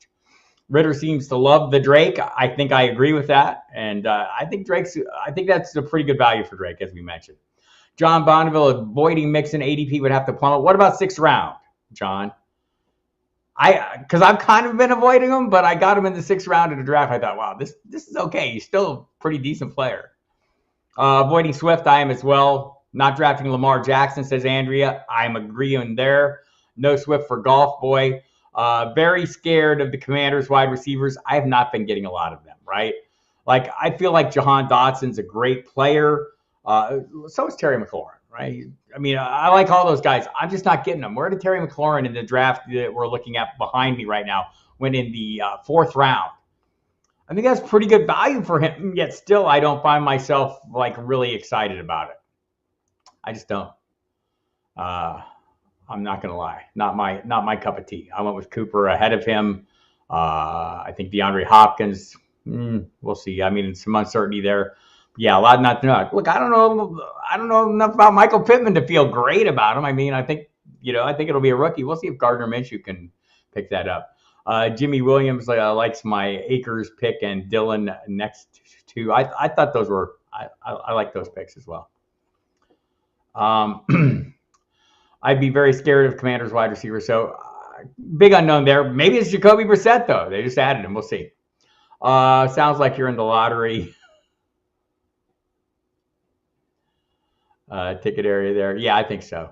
Ritter seems to love the Drake. I think I agree with that, and I think that's a pretty good value for Drake, as we mentioned. John Bonneville, avoiding Mixon ADP would have to plummet. What about 6th round, John? Because I've kind of been avoiding him, but I got him in the 6th round of the draft. I thought, wow, this is okay. He's still a pretty decent player. Avoiding Swift, I am as well. Not drafting Lamar Jackson, says Andrea. I'm agreeing there. No Swift for Golf Boy. Very scared of the Commanders wide receivers. I have not been getting a lot of them, right? Like, I feel like Jahan Dotson's a great player. So is Terry McLaurin, right? I mean, I like all those guys. I'm just not getting them. Where did Terry McLaurin in the draft that we're looking at behind me right now went in the 4th round? I think that's pretty good value for him, yet still I don't find myself like really excited about it. I just don't. I'm not gonna lie, not my cup of tea. I went with Cooper ahead of him. I think DeAndre Hopkins. We'll see. I mean, some uncertainty there. Yeah, a lot not to know. Look, I don't know enough about Michael Pittman to feel great about him. I mean, I think it'll be a rookie. We'll see if Gardner Minshew can pick that up. Jimmy Williams likes my Akers pick and Dylan next to. I thought those were. I like those picks as well. I'd be very scared of Commanders wide receiver. So big unknown there. Maybe it's Jacoby Brissett though. They just added him. We'll see. Sounds like you're in the lottery ticket area there. Yeah, I think so.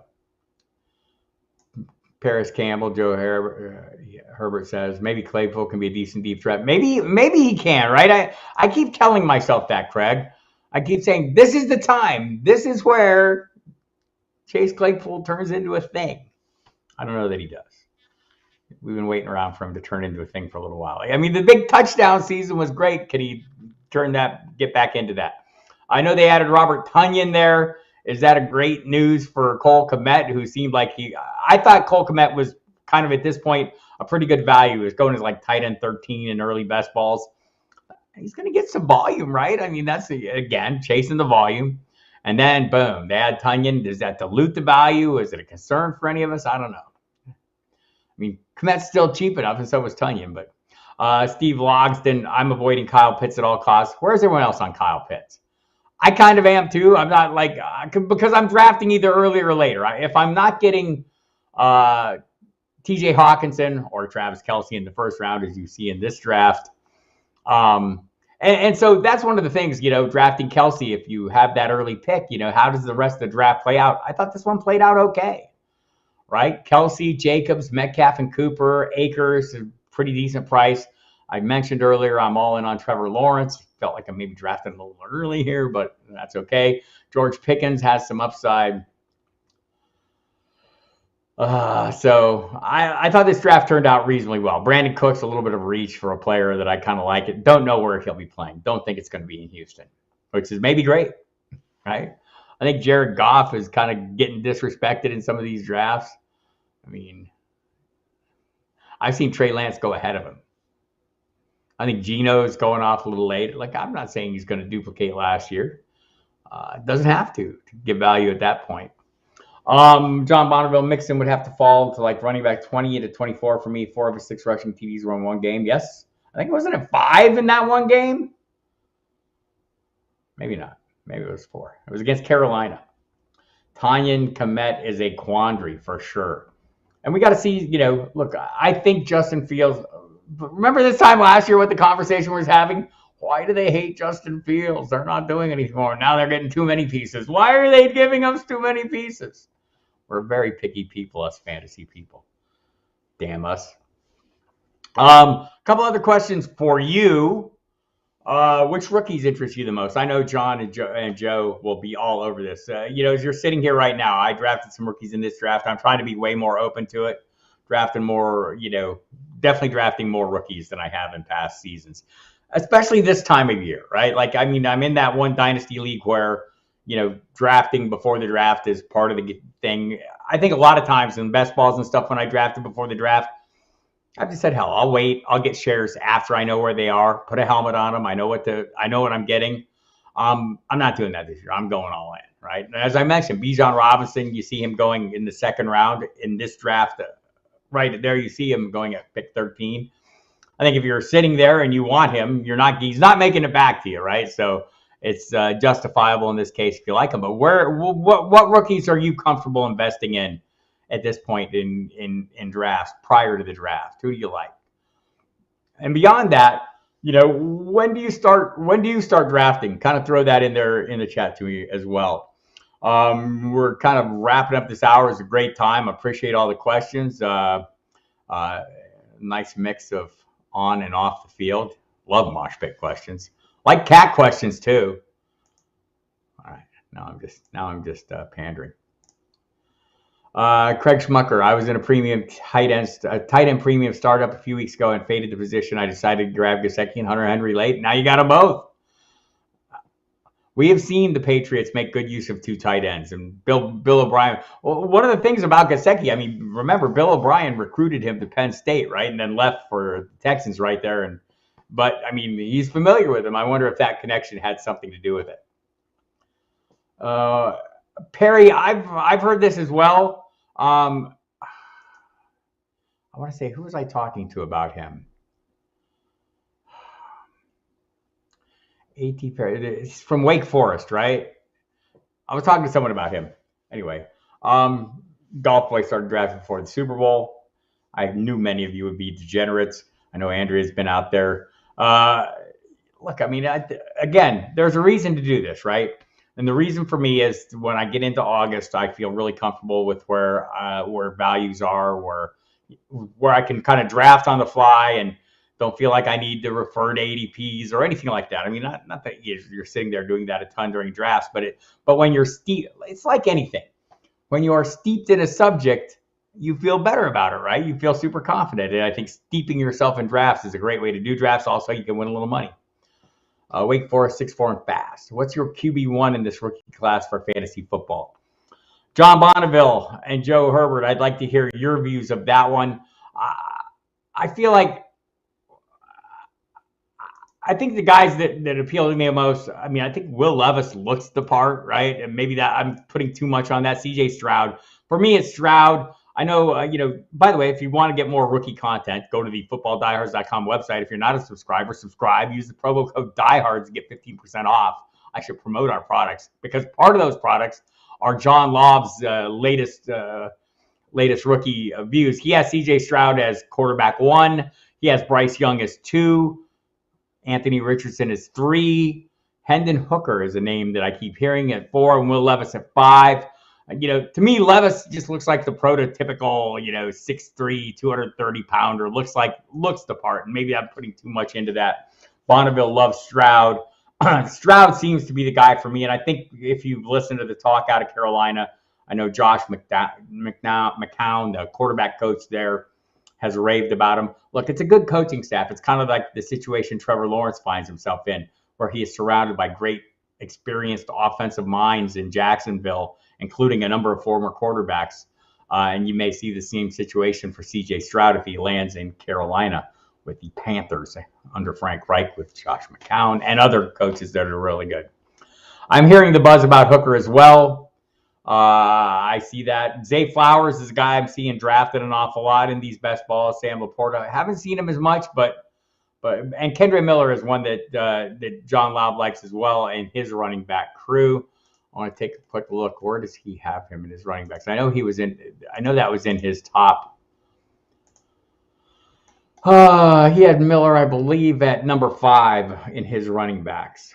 Paris Campbell, Joe Herbert says maybe Claypool can be a decent deep threat. Maybe he can, right? I keep telling myself that, Craig. I keep saying this is the time. This is where Chase Claypool turns into a thing. I don't know that he does. We've been waiting around for him to turn into a thing for a little while. I mean, the big touchdown season was great. Can he get back into that? I know they added Robert Tonyan there. Is that a great news for Cole Kmet, who seemed like I thought Cole Kmet was kind of at this point a pretty good value. He was going as like tight end 13 in early best balls. He's going to get some volume, right? I mean, that's, again, chasing the volume. And then, boom, they add Tonyan. Does that dilute the value? Is it a concern for any of us? I don't know. I mean, Kmet's still cheap enough, and so was Tonyan. But Steve Logsdon, I'm avoiding Kyle Pitts at all costs. Where's everyone else on Kyle Pitts? I kind of am too. I'm not like because I'm drafting either earlier or later. If I'm not getting T.J. Hawkinson or Travis Kelce in the 1st round, as you see in this draft, and so that's one of the things, drafting Kelce. If you have that early pick, how does the rest of the draft play out? I thought this one played out okay, right? Kelce, Jacobs, Metcalf, and Cooper, Akers, a pretty decent price. I mentioned earlier I'm all in on Trevor Lawrence. Felt like I maybe drafted a little early here, but that's okay. George Pickens has some upside. So I thought this draft turned out reasonably well. Brandon Cooks, a little bit of reach for a player that I kind of like. Don't know where he'll be playing. Don't think it's going to be in Houston, which is maybe great, right? I think Jared Goff is kind of getting disrespected in some of these drafts. I mean, I've seen Trey Lance go ahead of him. I think Geno's going off a little late. Like, I'm not saying he's going to duplicate last year. Doesn't have to give value at that point. John Bonneville, Mixon would have to fall to like running back 20 to 24 for me. 4 of his 6 rushing TDs were in one game. Yes. I think wasn't it 5 in that one game? Maybe not. Maybe it was 4. It was against Carolina. Tonyan Kmet is a quandary for sure. And we got to see, look, I think Justin Fields. Remember this time last year what the conversation was having? Why do they hate Justin Fields? They're not doing anything more. Now they're getting too many pieces. Why are they giving us too many pieces? We're very picky people, us fantasy people. Damn us. A couple other questions for you. Which rookies interest you the most? I know John and Joe will be all over this. As you're sitting here right now, I drafted some rookies in this draft. I'm trying to be way more open to it, drafting more, definitely drafting more rookies than I have in past seasons, especially this time of year, right? Like, I mean, I'm in that one dynasty league where, drafting before the draft is part of the thing. I think a lot of times in best balls and stuff, when I drafted before the draft, I've just said, hell, I'll wait. I'll get shares after I know where they are. Put a helmet on them. I know what I'm getting. I'm not doing that this year. I'm going all in, right? And as I mentioned, Bijan Robinson, you see him going in the second round in this draft. Right there, you see him going at pick 13. I think if you're sitting there and you want him, he's not making it back to you, right? So it's justifiable in this case if you like him. But what rookies are you comfortable investing in at this point in drafts prior to the draft? Who do you like? And beyond that, when do you start drafting? Kind of throw that in there in the chat to me as well. We're kind of wrapping up this hour. It's a great time. Appreciate all the questions. Nice mix of on and off the field. Love mosh pit questions. Like cat questions too. All right. Now I'm just pandering. Craig Schmucker, I was in a premium tight end premium startup a few weeks ago and faded the position. I decided to grab Gesicki and Hunter Henry late. Now you got them both. We have seen the Patriots make good use of two tight ends, and Bill O'Brien. Well, one of the things about Gesicki, I mean, remember Bill O'Brien recruited him to Penn State, right, and then left for the Texans right there. But I mean, he's familiar with him. I wonder if that connection had something to do with it. Perry, I've heard this as well. I want to say, who was I talking to about him? A.T. Perry. It's from Wake Forest, right? I was talking to someone about him. Anyway, golf boy started drafting before the Super Bowl. I knew many of you would be degenerates. I know Andrea's been out there. Look, I mean, again, there's a reason to do this, right? And the reason for me is when I get into August, I feel really comfortable with where values are, where I can kind of draft on the fly and don't feel like I need to refer to ADPs or anything like that. I mean, not that you're sitting there doing that a ton during drafts, but when you're it's like anything. When you are steeped in a subject, you feel better about it, right? You feel super confident. And I think steeping yourself in drafts is a great way to do drafts. Also, you can win a little money. Wake Forest, 6'4" and fast. What's your QB1 in this rookie class for fantasy football? John Bonneville and Joe Herbert, I'd like to hear your views of that one. I feel like I think the guys that appeal to me the most, I mean, I think Will Levis looks the part, right? And maybe that I'm putting too much on that. CJ Stroud. For me, it's Stroud. I know, by the way, if you want to get more rookie content, go to the footballdiehards.com website. If you're not a subscriber, subscribe. Use the promo code DIEHARDS to get 15% off. I should promote our products because part of those products are John Lov's latest rookie views. He has CJ Stroud as quarterback 1. He has Bryce Young as 2. Anthony Richardson is 3. Hendon Hooker is a name that I keep hearing at 4, and Will Levis at 5. To me, Levis just looks like the prototypical, 6'3", 230-pounder. Looks the part, and maybe I'm putting too much into that. Bonneville loves Stroud. Stroud seems to be the guy for me, and I think if you've listened to the talk out of Carolina, I know Josh McCown, the quarterback coach there, has raved about him. Look, it's a good coaching staff. It's kind of like the situation Trevor Lawrence finds himself in, where he is surrounded by great, experienced offensive minds in Jacksonville, including a number of former quarterbacks. And you may see the same situation for C.J. Stroud if he lands in Carolina with the Panthers under Frank Reich with Josh McCown and other coaches that are really good. I'm hearing the buzz about Hooker as well. I see that. Zay Flowers is a guy I'm seeing drafted an awful lot in these best balls. Sam Laporta, I haven't seen him as much, and Kendre Miller is one that John Laub likes as well in his running back crew. I want to take a quick look. Where does he have him in his running backs? I know that was in his top. He had Miller, I believe, at number 5 in his running backs.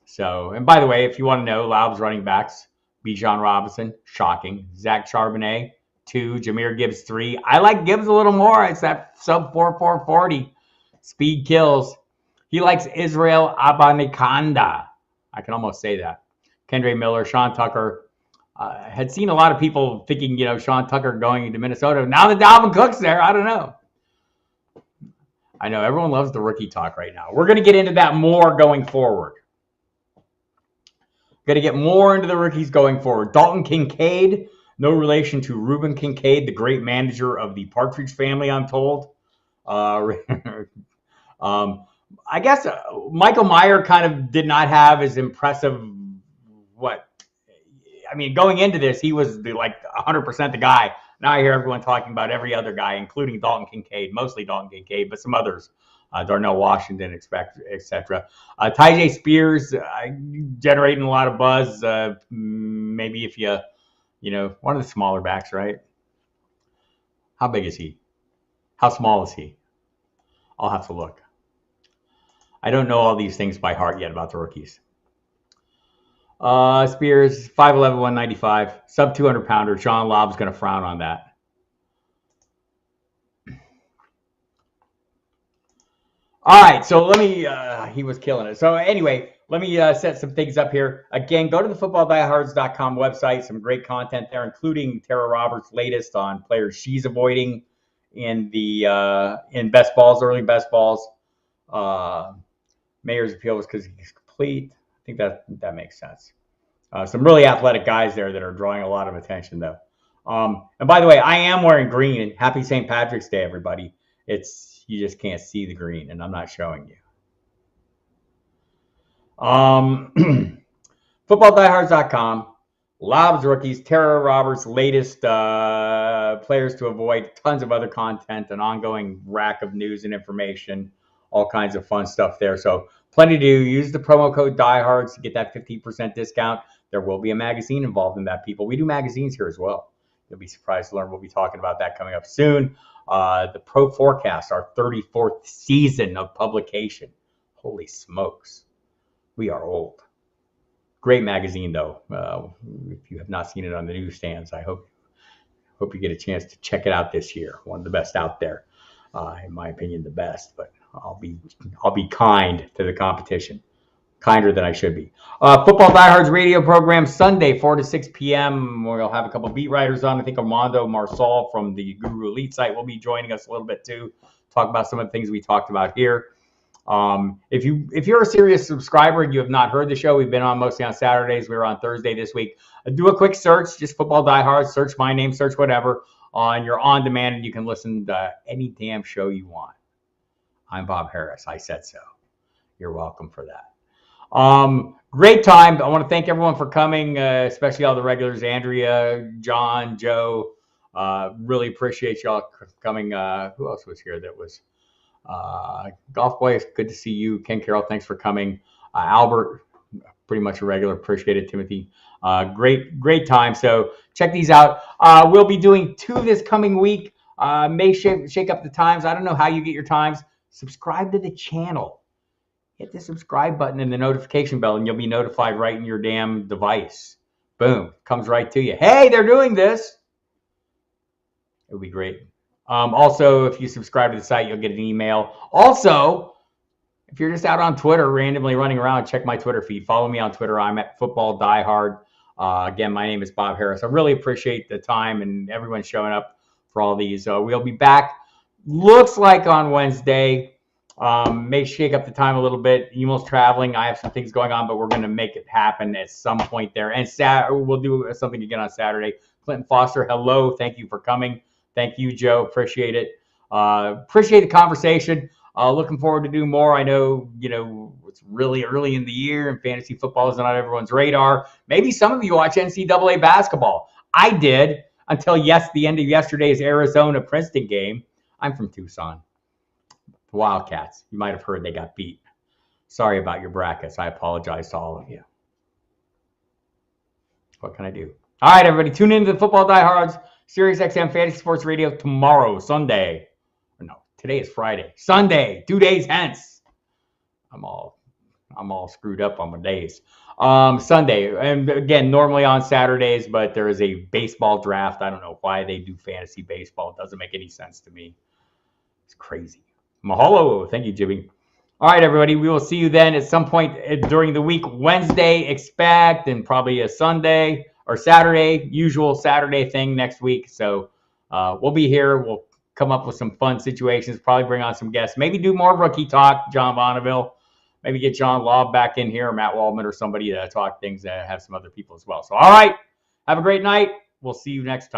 So, and by the way, if you want to know Laub's running backs, Bijan Robinson, shocking. Zach Charbonnet, 2. Jahmyr Gibbs, 3. I like Gibbs a little more. It's that sub 4.40. Speed kills. He likes Israel Abanikanda. I can almost say that. Kendre Miller, Sean Tucker. Had seen a lot of people thinking, Sean Tucker going to Minnesota. Now that Dalvin Cook's there, I don't know. I know everyone loves the rookie talk right now. We're going to get into that more going forward. Going to get more into the rookies going forward. Dalton Kincaid, no relation to Reuben Kincaid, the great manager of the Partridge Family, I'm told. I guess Michael Mayer kind of did not have as impressive going into this, he was 100% the guy. Now I hear everyone talking about every other guy, including Dalton Kincaid, mostly Dalton Kincaid, but some others, Darnell Washington, etc. Tyjae Spears generating a lot of buzz. Maybe if one of the smaller backs, right? How big is he? How small is he? I'll have to look. I don't know all these things by heart yet about the rookies. Spears, 5'11", 195, sub 200 pounder. John Lobb's going to frown on that. All right, so let me, he was killing it. So anyway, let me set some things up here. Again, go to the footballdiehards.com website. Some great content there, including Tara Roberts' latest on players she's avoiding in best balls, early best balls. Mayer's appeal was because he's complete. I think that makes sense. Some really athletic guys there that are drawing a lot of attention, though. And by the way, I am wearing green. Happy St. Patrick's Day, everybody. You just can't see the green, and I'm not showing you. Footballdiehards.com. Lobs rookies, Tara Roberts' latest players to avoid, tons of other content, an ongoing rack of news and information, all kinds of fun stuff there. So plenty to do. Use the promo code Diehards to get that 15% discount. There will be a magazine involved in that, people. We do magazines here as well. You'll be surprised to learn we'll be talking about that coming up soon. The Pro Forecast, our 34th season of publication. Holy smokes. We are old. Great magazine, though. If you have not seen it on the newsstands, I hope you get a chance to check it out this year. One of the best out there. In my opinion, the best, but I'll be kind to the competition. Kinder than I should be. Football Diehards radio program Sunday, 4 to 6 p.m. We'll have a couple beat writers on. I think Armando Marsal from the Guru Elite site will be joining us a little bit too. Talk about some of the things we talked about here. If you're a serious subscriber and you have not heard the show, we've been on mostly on Saturdays. We were on Thursday this week. Do a quick search, just Football Diehards. Search my name, search whatever on your on demand, and you can listen to any damn show you want. I'm Bob Harris. I said so. You're welcome for that. Great time. I want to thank everyone for coming, especially all the regulars, Andrea, John, Joe. Really appreciate y'all coming. Who else was here? That was Golf Boy. It's good to see you. Ken Carroll, thanks for coming. Albert, pretty much a regular. Appreciate it, Timothy. Great time. So check these out. We'll be doing 2 this coming week. May shake up the times. I don't know how you get your times. Subscribe to the channel. Hit the subscribe button and the notification bell, and you'll be notified right in your damn device. Boom. Comes right to you. Hey, they're doing this. It would be great. Also, if you subscribe to the site, you'll get an email. Also, if you're just out on Twitter randomly running around, check my Twitter feed. Follow me on Twitter. I'm at Football Diehard. Again, my name is Bob Harris. I really appreciate the time and everyone showing up for all these. We'll be back, looks like on Wednesday. May shake up the time a little bit. Emel's traveling. I have some things going on, but we're going to make it happen at some point there. And we'll do something again on Saturday. Clinton Foster, hello. Thank you for coming. Thank you, Joe. Appreciate it. Appreciate the conversation. Looking forward to do more. I know, it's really early in the year and fantasy football is not everyone's radar. Maybe some of you watch NCAA basketball. I did until the end of yesterday's Arizona-Princeton game. I'm from Tucson. The Wildcats. You might have heard they got beat. Sorry about your brackets. I apologize to all of you. What can I do? All right, everybody. Tune in to the Football Diehards, Sirius XM Fantasy Sports Radio tomorrow, Sunday. No, today is Friday. Sunday, 2 days hence. I'm all screwed up on my days. Sunday, and again, normally on Saturdays, but there is a baseball draft. I don't know why they do fantasy baseball. It doesn't make any sense to me. It's crazy. Mahalo. Thank you, Jimmy. All right, everybody. We will see you then at some point during the week. Wednesday, expect, and probably a Sunday or Saturday, usual Saturday thing next week. So we'll be here. We'll come up with some fun situations, probably bring on some guests, maybe do more rookie talk, John Bonneville, maybe get John Law back in here, or Matt Waldman, or somebody to talk things and have some other people as well. So, all right, have a great night. We'll see you next time.